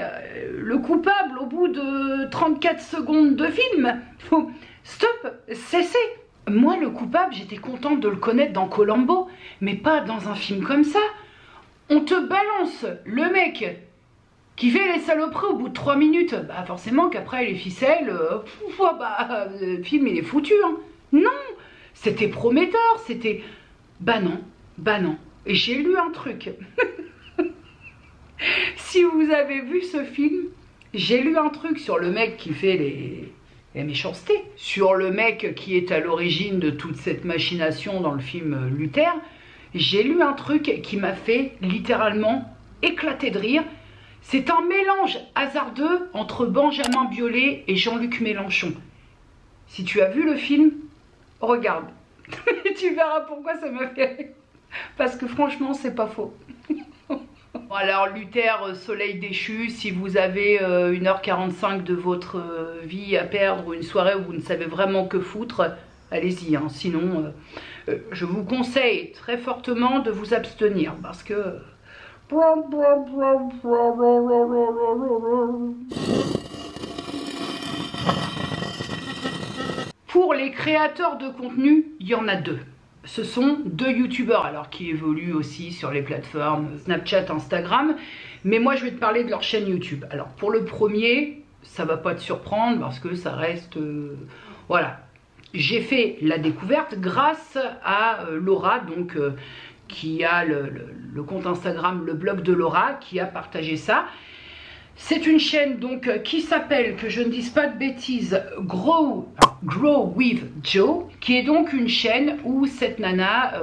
S1: le coupable au bout de 34 secondes de film. Stop, cessez. Moi, le coupable, j'étais contente de le connaître dans Columbo, mais pas dans un film comme ça. On te balance le mec qui fait les saloperies au bout de 3 minutes. Forcément qu'après les ficelles, le film il est foutu. Hein. Non, c'était prometteur, c'était... non. Et j'ai lu un truc. Si vous avez vu ce film, j'ai lu un truc sur le mec qui fait les méchancetés, sur le mec qui est à l'origine de toute cette machination dans le film Luther. J'ai lu un truc qui m'a fait littéralement éclater de rire. C'est un mélange hasardeux entre Benjamin Biolay et Jean-Luc Mélenchon. Si tu as vu le film, regarde. Tu verras pourquoi ça m'a fait rire. Parce que franchement, c'est pas faux. Alors Luther, soleil déchu, si vous avez 1h45 de votre vie à perdre ou une soirée où vous ne savez vraiment que foutre, allez-y. Hein. Sinon, je vous conseille très fortement de vous abstenir parce que... Pour les créateurs de contenu, il y en a deux. Ce sont deux youtubeurs alors qui évoluent aussi sur les plateformes Snapchat, Instagram. Mais moi je vais te parler de leur chaîne YouTube. Alors pour le premier, ça va pas te surprendre parce que ça reste... voilà. J'ai fait la découverte grâce à Laura, donc qui a le compte Instagram, le blog de Laura, qui a partagé ça. C'est une chaîne donc qui s'appelle, que je ne dise pas de bêtises, Grow with Joe, qui est donc une chaîne où cette nana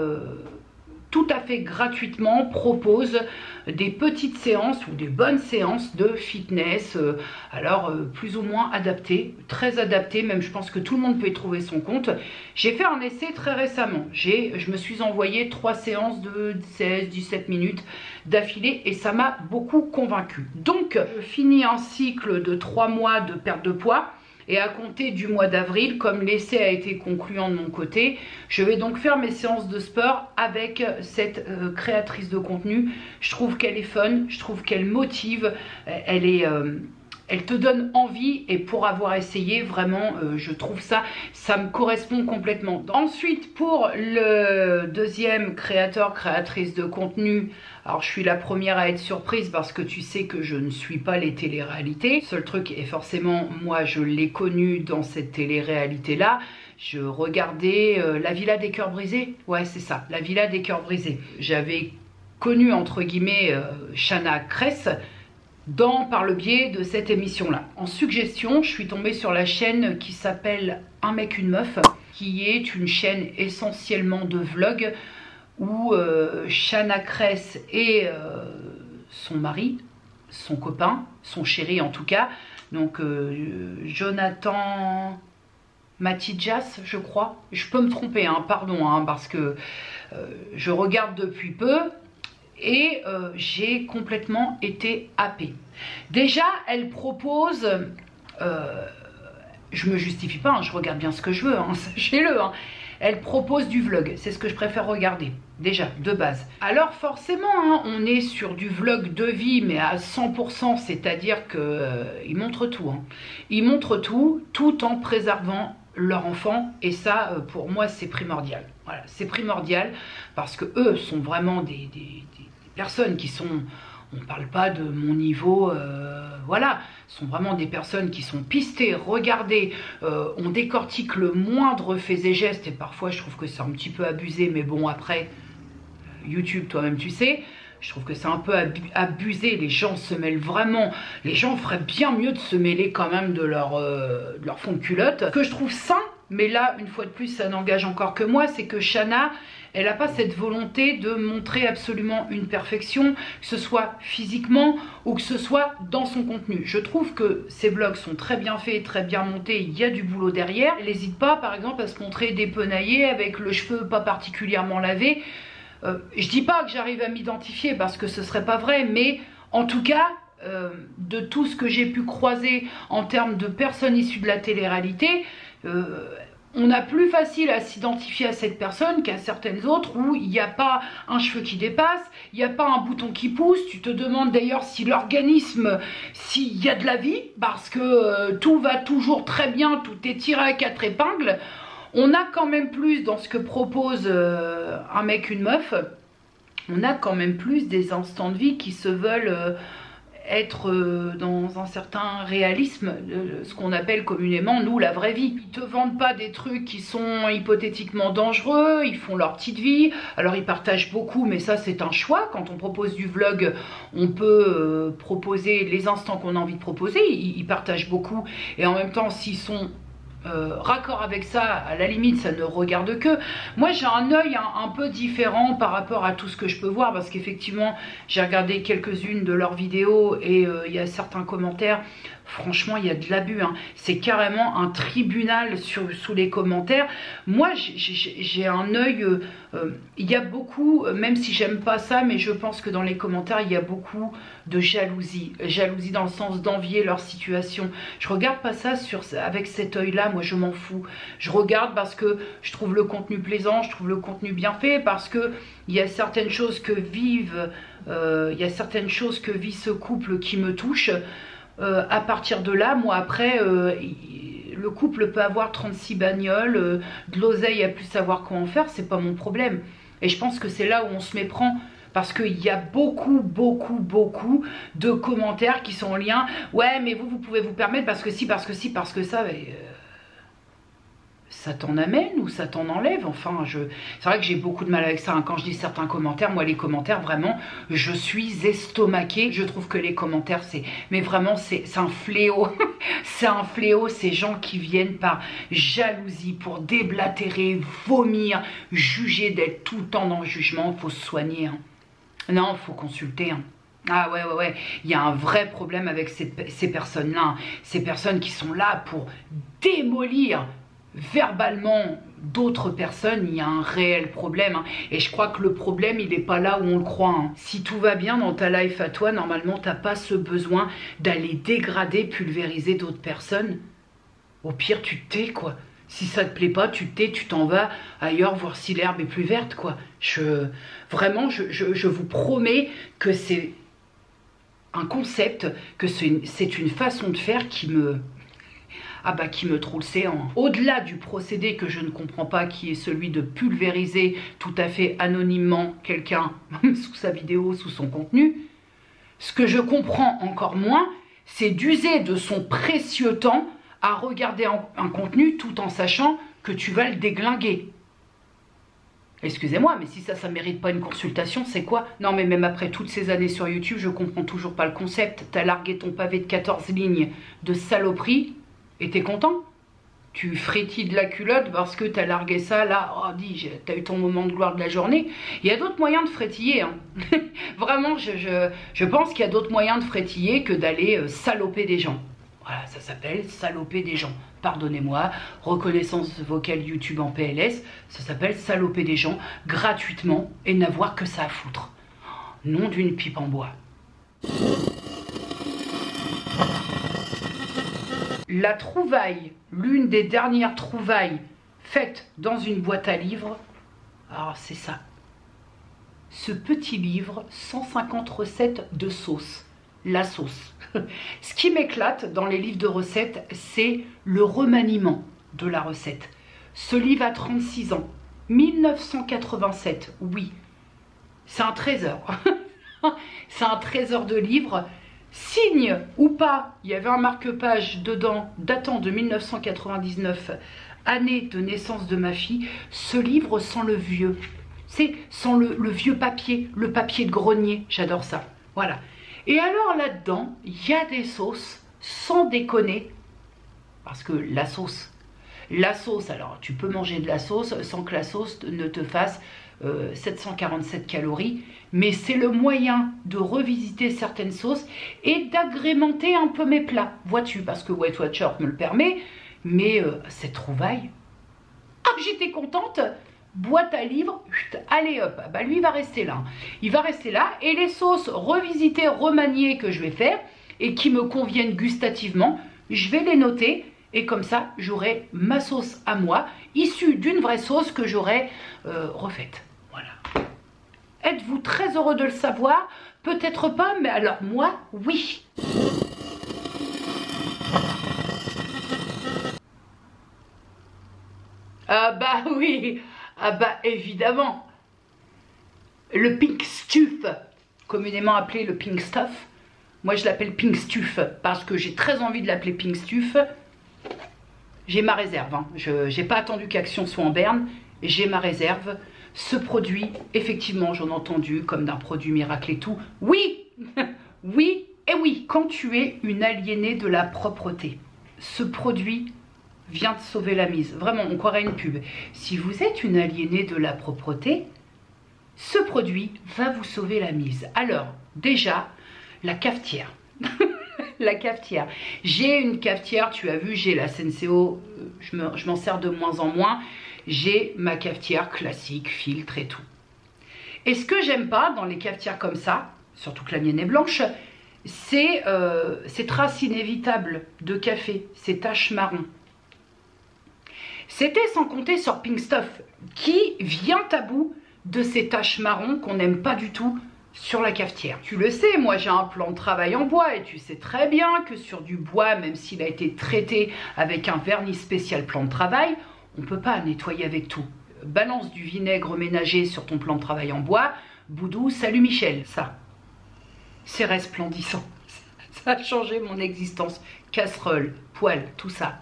S1: tout à fait gratuitement propose des petites séances ou des bonnes séances de fitness, alors plus ou moins adaptées, très adaptées, même je pense que tout le monde peut y trouver son compte. J'ai fait un essai très récemment, je me suis envoyé 3 séances de 16-17 minutes d'affilée et ça m'a beaucoup convaincue. Donc je finis un cycle de 3 mois de perte de poids. Et à compter du mois d'avril, comme l'essai a été concluant de mon côté, je vais donc faire mes séances de sport avec cette créatrice de contenu. Je trouve qu'elle est fun, je trouve qu'elle motive, elle te donne envie et pour avoir essayé, vraiment, je trouve ça me correspond complètement. Ensuite, pour le deuxième créatrice de contenu, alors je suis la première à être surprise parce que tu sais que je ne suis pas les téléréalités. Seul truc est forcément, moi je l'ai connu dans cette télé-réalité-là. Je regardais La Villa des Cœurs Brisés. Ouais, c'est ça, La Villa des Cœurs Brisés. J'avais connu, entre guillemets, Chana Cress par le biais de cette émission-là. En suggestion, je suis tombée sur la chaîne qui s'appelle Un mec, une meuf, qui est une chaîne essentiellement de vlog où Chana Cress et son mari, son copain, son chéri en tout cas, donc Jonathan Matidjas, je crois. Je peux me tromper, hein, pardon, hein, parce que je regarde depuis peu. Et j'ai complètement été happée. Déjà, elle propose, je me justifie pas, hein, je regarde bien ce que je veux, hein, sachez-le. Hein. Elle propose du vlog, c'est ce que je préfère regarder, déjà, de base. Alors forcément, hein, on est sur du vlog de vie, mais à 100%, c'est-à-dire qu'ils montrent tout. Hein. Ils montrent tout en préservant leur enfant, et ça, pour moi, c'est primordial. Voilà, c'est primordial, parce que eux sont vraiment des personnes qui sont, on ne parle pas de mon niveau, voilà, sont vraiment des personnes qui sont pistées, regardées, on décortique le moindre fait et geste, et parfois je trouve que c'est un petit peu abusé, mais bon après, YouTube toi-même tu sais, je trouve que c'est un peu abusé, les gens se mêlent vraiment, les gens feraient bien mieux de se mêler quand même de leur fond de culotte. Ce que je trouve sain, mais là une fois de plus ça n'engage encore que moi, c'est que Chana, elle n'a pas cette volonté de montrer absolument une perfection, que ce soit physiquement ou que ce soit dans son contenu. Je trouve que ses vlogs sont très bien faits, très bien montés, il y a du boulot derrière. Elle n'hésite pas par exemple à se montrer dépenaillée avec le cheveu pas particulièrement lavé. Je dis pas que j'arrive à m'identifier parce que ce serait pas vrai, mais en tout cas, de tout ce que j'ai pu croiser en termes de personnes issues de la télé-réalité, on a plus facile à s'identifier à cette personne qu'à certaines autres où il n'y a pas un cheveu qui dépasse, il n'y a pas un bouton qui pousse. Tu te demandes d'ailleurs si l'organisme, s'il y a de la vie, parce que tout va toujours très bien, tout est tiré à 4 épingles. On a quand même plus dans ce que propose un mec, une meuf, on a quand même plus des instants de vie qui se veulent être dans un certain réalisme, ce qu'on appelle communément, nous, la vraie vie. Ils te vendent pas des trucs qui sont hypothétiquement dangereux, ils font leur petite vie, alors ils partagent beaucoup, mais ça c'est un choix. Quand on propose du vlog, on peut proposer les instants qu'on a envie de proposer, ils partagent beaucoup, et en même temps, s'ils sont raccord avec ça, à la limite ça ne regarde que. Moi j'ai un œil un peu différent par rapport à tout ce que je peux voir, parce qu'effectivement j'ai regardé quelques-unes de leurs vidéos et il y a certains commentaires, franchement il y a de l'abus, hein. C'est carrément un tribunal sous les commentaires. Moi j'ai un œil, il y a beaucoup, même si j'aime pas ça, mais je pense que dans les commentaires il y a beaucoup de jalousie dans le sens d'envier leur situation. Je regarde pas ça avec cet œil là, moi je m'en fous. Je regarde parce que je trouve le contenu plaisant, je trouve le contenu bien fait, parce que il y a certaines choses que vit ce couple qui me touchent. À partir de là, moi après, le couple peut avoir 36 bagnoles, de l'oseille à plus savoir quoi en faire, c'est pas mon problème. Et je pense que c'est là où on se méprend. Parce qu'il y a beaucoup de commentaires qui sont en lien. Ouais, mais vous pouvez vous permettre parce que si, parce que si, parce que ça. Ça t'en amène ou ça t'en enlève? Enfin, c'est vrai que j'ai beaucoup de mal avec ça, hein. Quand je dis certains commentaires, moi les commentaires, vraiment, je suis estomaquée. Je trouve que les commentaires, mais vraiment, c'est un fléau. C'est un fléau, ces gens qui viennent par jalousie, pour déblatérer, vomir, juger, d'être tout le temps dans le jugement. Il faut se soigner, hein. Non, il faut consulter, hein. Ah ouais, il y a un vrai problème avec ces personnes-là, hein. Ces personnes qui sont là pour démolir verbalement d'autres personnes, il y a un réel problème, hein. Et je crois que le problème, il n'est pas là où on le croit, hein. Si tout va bien dans ta life à toi, normalement, tu n'as pas ce besoin d'aller dégrader, pulvériser d'autres personnes. Au pire, tu te tais, quoi. Si ça te plaît pas, tu te tais, tu t'en vas ailleurs voir si l'herbe est plus verte, quoi. Vraiment, je vous promets que c'est un concept, que c'est une façon de faire qui me troue le séant. Au-delà du procédé que je ne comprends pas, qui est celui de pulvériser tout à fait anonymement quelqu'un sous sa vidéo, sous son contenu, ce que je comprends encore moins, c'est d'user de son précieux temps à regarder un contenu tout en sachant que tu vas le déglinguer. Excusez-moi, mais si ça mérite pas une consultation, c'est quoi? Non, mais même après toutes ces années sur YouTube, je comprends toujours pas le concept. T'as largué ton pavé de 14 lignes de saloperie et t'es content? Tu frétilles de la culotte parce que t'as largué ça, là, oh, dis, t'as eu ton moment de gloire de la journée. Il y a d'autres moyens de frétiller, hein. Vraiment, je pense qu'il y a d'autres moyens de frétiller que d'aller saloper des gens. Voilà, ça s'appelle saloper des gens. Pardonnez-moi, reconnaissance vocale YouTube en PLS, ça s'appelle saloper des gens gratuitement et n'avoir que ça à foutre. Nom d'une pipe en bois. La trouvaille, l'une des dernières trouvailles faites dans une boîte à livres, alors c'est ça. Ce petit livre, 150 recettes de sauce. La sauce. Ce qui m'éclate dans les livres de recettes, c'est le remaniement de la recette. Ce livre a 36 ans. 1987, oui. C'est un trésor. C'est un trésor de livre. Signe ou pas, il y avait un marque-page dedans datant de 1999, année de naissance de ma fille. Ce livre sent le vieux. C'est sans le vieux papier, le papier de grenier. J'adore ça. Voilà. Et alors là-dedans, il y a des sauces, sans déconner, parce que la sauce, alors tu peux manger de la sauce sans que la sauce ne te fasse 747 calories, mais c'est le moyen de revisiter certaines sauces et d'agrémenter un peu mes plats, vois-tu, parce que Weight Watchers me le permet, mais cette trouvaille, j'étais contente. Boîte à livres, allez hop, bah lui il va rester là. Il va rester là et les sauces revisitées, remaniées que je vais faire et qui me conviennent gustativement, je vais les noter et comme ça j'aurai ma sauce à moi, issue d'une vraie sauce que j'aurai refaite. Voilà. Êtes-vous très heureux de le savoir? Peut-être pas, mais alors moi, oui. Ah bah oui. Ah bah évidemment, le pink stuff, communément appelé le pink stuff, Moi, je l'appelle Pink Stuff parce que j'ai très envie de l'appeler Pink Stuff. J'ai ma réserve. Hein. Je n'ai pas attendu qu'Action soit en berne. J'ai ma réserve. Ce produit, effectivement, j'en ai entendu comme d'un produit miracle et tout. Oui, oui et oui. Quand tu es une aliénée de la propreté, ce produit vient de sauver la mise. Vraiment, on croirait une pub. Si vous êtes une aliénée de la propreté, ce produit va vous sauver la mise. Alors, déjà, la cafetière. La cafetière. J'ai une cafetière, tu as vu, j'ai la Senseo, je m'en sers de moins en moins. J'ai ma cafetière classique, filtre et tout. Et ce que j'aime pas dans les cafetières comme ça, surtout que la mienne est blanche, c'est ces traces inévitables de café, ces taches marron. C'était sans compter sur Pink Stuff qui vient à bout de ces taches marron qu'on n'aime pas du tout sur la cafetière. Tu le sais, moi j'ai un plan de travail en bois et tu sais très bien que sur du bois, même s'il a été traité avec un vernis spécial plan de travail, on ne peut pas nettoyer avec tout. Balance du vinaigre ménager sur ton plan de travail en bois, Boudou, salut Michel, ça, c'est resplendissant. Ça a changé mon existence. Casserole, poêle, tout ça.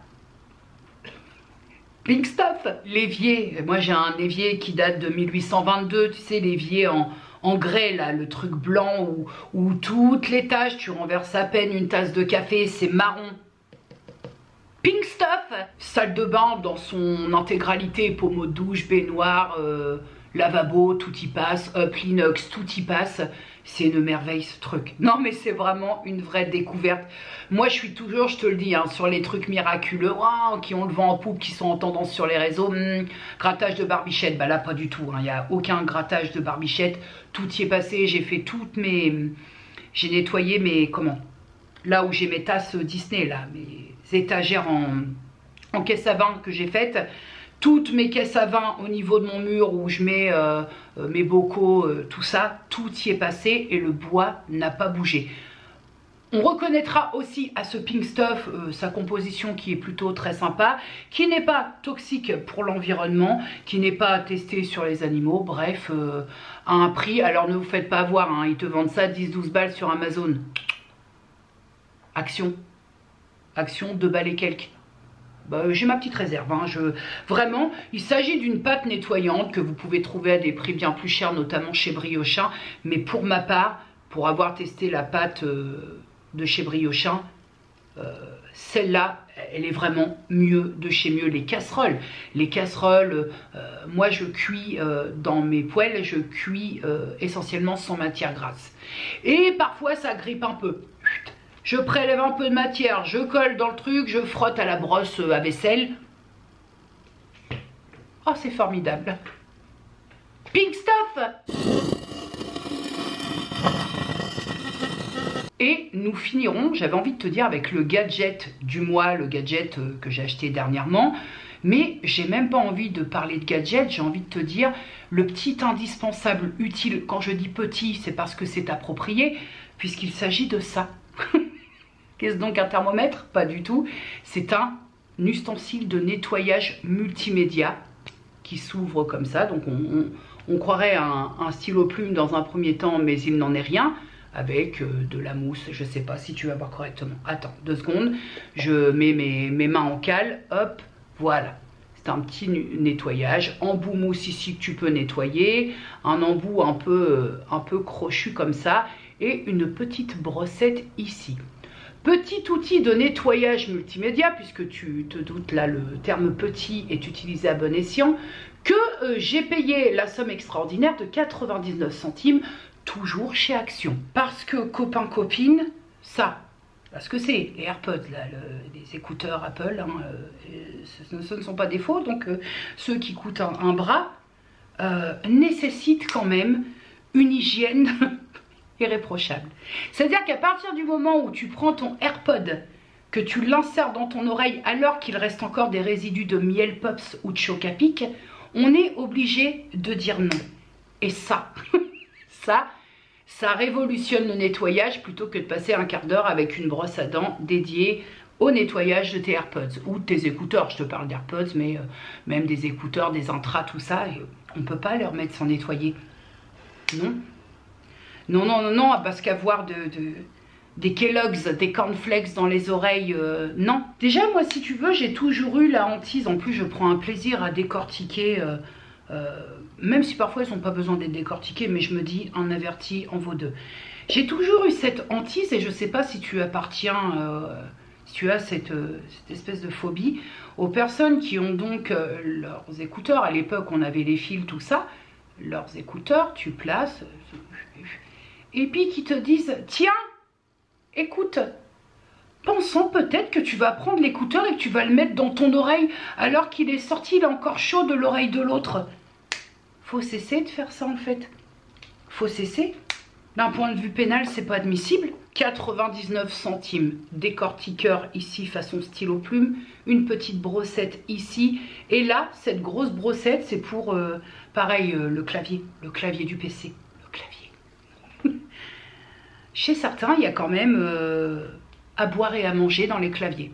S1: Pink Stuff. L'évier, moi j'ai un évier qui date de 1822, tu sais, l'évier en grès là, le truc blanc où toutes les taches, tu renverses à peine une tasse de café, c'est marron. Pink Stuff, salle de bain dans son intégralité, pommeau de douche, baignoire, lavabo, tout y passe, hop, l'inox, tout y passe. C'est une merveille ce truc. Non mais c'est vraiment une vraie découverte. Moi je suis toujours, je te le dis, hein, sur les trucs miraculeux, wow, qui ont le vent en poupe, qui sont en tendance sur les réseaux. Grattage de barbichette, bah là pas du tout. Il n'y a aucun grattage de barbichette. Tout y est passé, j'ai fait toutes mes... J'ai nettoyé mes... Comment? Là où j'ai mes tasses Disney, là, mes étagères en caisse à vin que j'ai faites. Toutes mes caisses à vin au niveau de mon mur où je mets mes bocaux, tout ça, tout y est passé et le bois n'a pas bougé. On reconnaîtra aussi à ce Pink Stuff sa composition qui est plutôt très sympa, qui n'est pas toxique pour l'environnement, qui n'est pas testé sur les animaux, bref, à un prix, alors ne vous faites pas avoir, hein, ils te vendent ça 10-12 balles sur Amazon. Action, 2 balles et quelques. Bah, j'ai ma petite réserve. Hein. Vraiment, il s'agit d'une pâte nettoyante que vous pouvez trouver à des prix bien plus chers, notamment chez Briochin. Mais pour ma part, pour avoir testé la pâte de chez Briochin, celle-là, elle est vraiment mieux de chez mieux. Les casseroles, moi je cuis dans mes poêles, je cuis essentiellement sans matière grasse. Et parfois ça grippe un peu. Je prélève un peu de matière, je colle dans le truc, je frotte à la brosse à vaisselle. Oh, c'est formidable. Pink Stuff. Et nous finirons, j'avais envie de te dire, avec le gadget du mois, le gadget que j'ai acheté dernièrement. Mais j'ai même pas envie de parler de gadget, j'ai envie de te dire le petit indispensable utile. Quand je dis petit, c'est parce que c'est approprié, puisqu'il s'agit de ça. Qu'est-ce donc un thermomètre? Pas du tout. C'est un ustensile de nettoyage multimédia qui s'ouvre comme ça. Donc on croirait un stylo plume dans un premier temps, mais il n'en est rien. Avec de la mousse, je sais pas si tu vas voir correctement. Attends, 2 secondes. Je mets mes mains en cale. Hop, voilà. C'est un petit nettoyage. Embout mousse ici que tu peux nettoyer. Un embout un peu crochu comme ça. Et une petite brossette ici. Petit outil de nettoyage multimédia, puisque tu te doutes là le terme petit est utilisé à bon escient, que j'ai payé la somme extraordinaire de 99 centimes, toujours chez Action. Parce que copain copine, ça, parce que c'est les AirPods, là, les écouteurs Apple, hein, ce ne sont pas des faux, donc ceux qui coûtent un bras nécessitent quand même une hygiène irréprochable. C'est-à-dire qu'à partir du moment où tu prends ton AirPod, que tu l'insères dans ton oreille alors qu'il reste encore des résidus de miel pops ou de choc à pic, on est obligé de dire non. Et ça, ça révolutionne le nettoyage plutôt que de passer un quart d'heure avec une brosse à dents dédiée au nettoyage de tes AirPods ou de tes écouteurs. Je te parle d'AirPods, mais même des écouteurs, des intras, tout ça, on ne peut pas les remettre sans nettoyer. Non. Non, parce qu'avoir des Kellogg's, des cornflakes dans les oreilles, non. Déjà, moi, si tu veux, j'ai toujours eu la hantise. En plus, je prends un plaisir à décortiquer, même si parfois, elles n'ont pas besoin d'être décortiquées, mais je me dis, un averti en vaut deux. J'ai toujours eu cette hantise, et je ne sais pas si tu appartiens, si tu as cette espèce de phobie, aux personnes qui ont donc leurs écouteurs. À l'époque, on avait les fils, tout ça. Leurs écouteurs, tu places, et puis qui te disent, tiens, écoute, pensons peut-être que tu vas prendre l'écouteur et que tu vas le mettre dans ton oreille alors qu'il est sorti, il est encore chaud de l'oreille de l'autre. Faut cesser de faire ça en fait. Faut cesser. D'un point de vue pénal, c'est pas admissible. 99 centimes, décortiqueur ici façon stylo plume, une petite brossette ici. Et là, cette grosse brossette, c'est pour, pareil, le clavier du PC. Le clavier. Chez certains, il y a quand même à boire et à manger dans les claviers.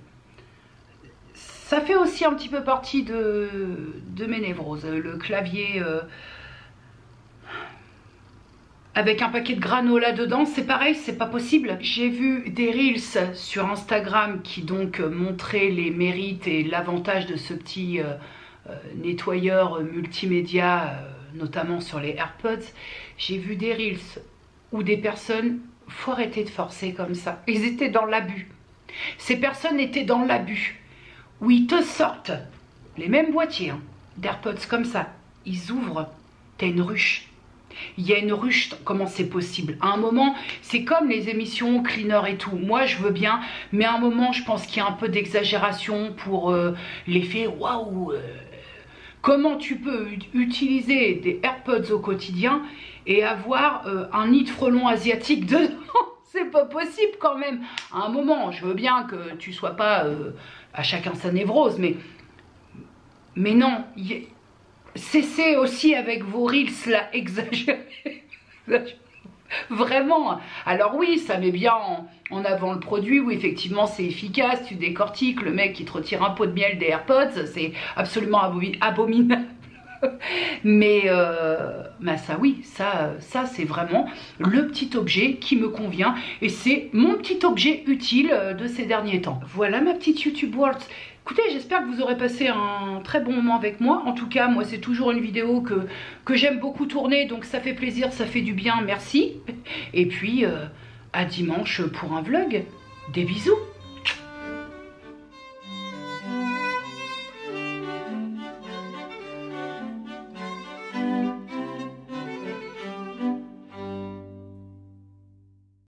S1: Ça fait aussi un petit peu partie de mes névroses. Le clavier avec un paquet de granola dedans, c'est pareil, c'est pas possible. J'ai vu des reels sur Instagram qui donc montraient les mérites et l'avantage de ce petit nettoyeur multimédia, notamment sur les AirPods. J'ai vu des reels où des personnes... Faut arrêter de forcer comme ça. Ils étaient dans l'abus. Ces personnes étaient dans l'abus. Où ils te sortent les mêmes boîtiers d'AirPods comme ça. Ils ouvrent. T'as une ruche. Il y a une ruche. Comment c'est possible? À un moment, c'est comme les émissions Cleaner et tout. Moi, je veux bien. Mais à un moment, je pense qu'il y a un peu d'exagération pour l'effet waouh. Comment tu peux utiliser des AirPods au quotidien et avoir un nid de frelon asiatique dedans? C'est pas possible quand même. À un moment, je veux bien que tu sois pas à chacun sa névrose, mais non. Cessez aussi avec vos reels là, exagérés. Vraiment. Alors oui, ça met bien en avant le produit, où effectivement c'est efficace, tu décortiques, le mec qui te retire un pot de miel des AirPods, c'est absolument abominable. Mais ça oui, ça c'est vraiment le petit objet qui me convient et c'est mon petit objet utile de ces derniers temps. Voilà ma petite YouTube World. Écoutez, j'espère que vous aurez passé un très bon moment avec moi. En tout cas, moi, c'est toujours une vidéo que j'aime beaucoup tourner. Donc, ça fait plaisir, ça fait du bien. Merci. Et puis, à dimanche pour un vlog. Des bisous.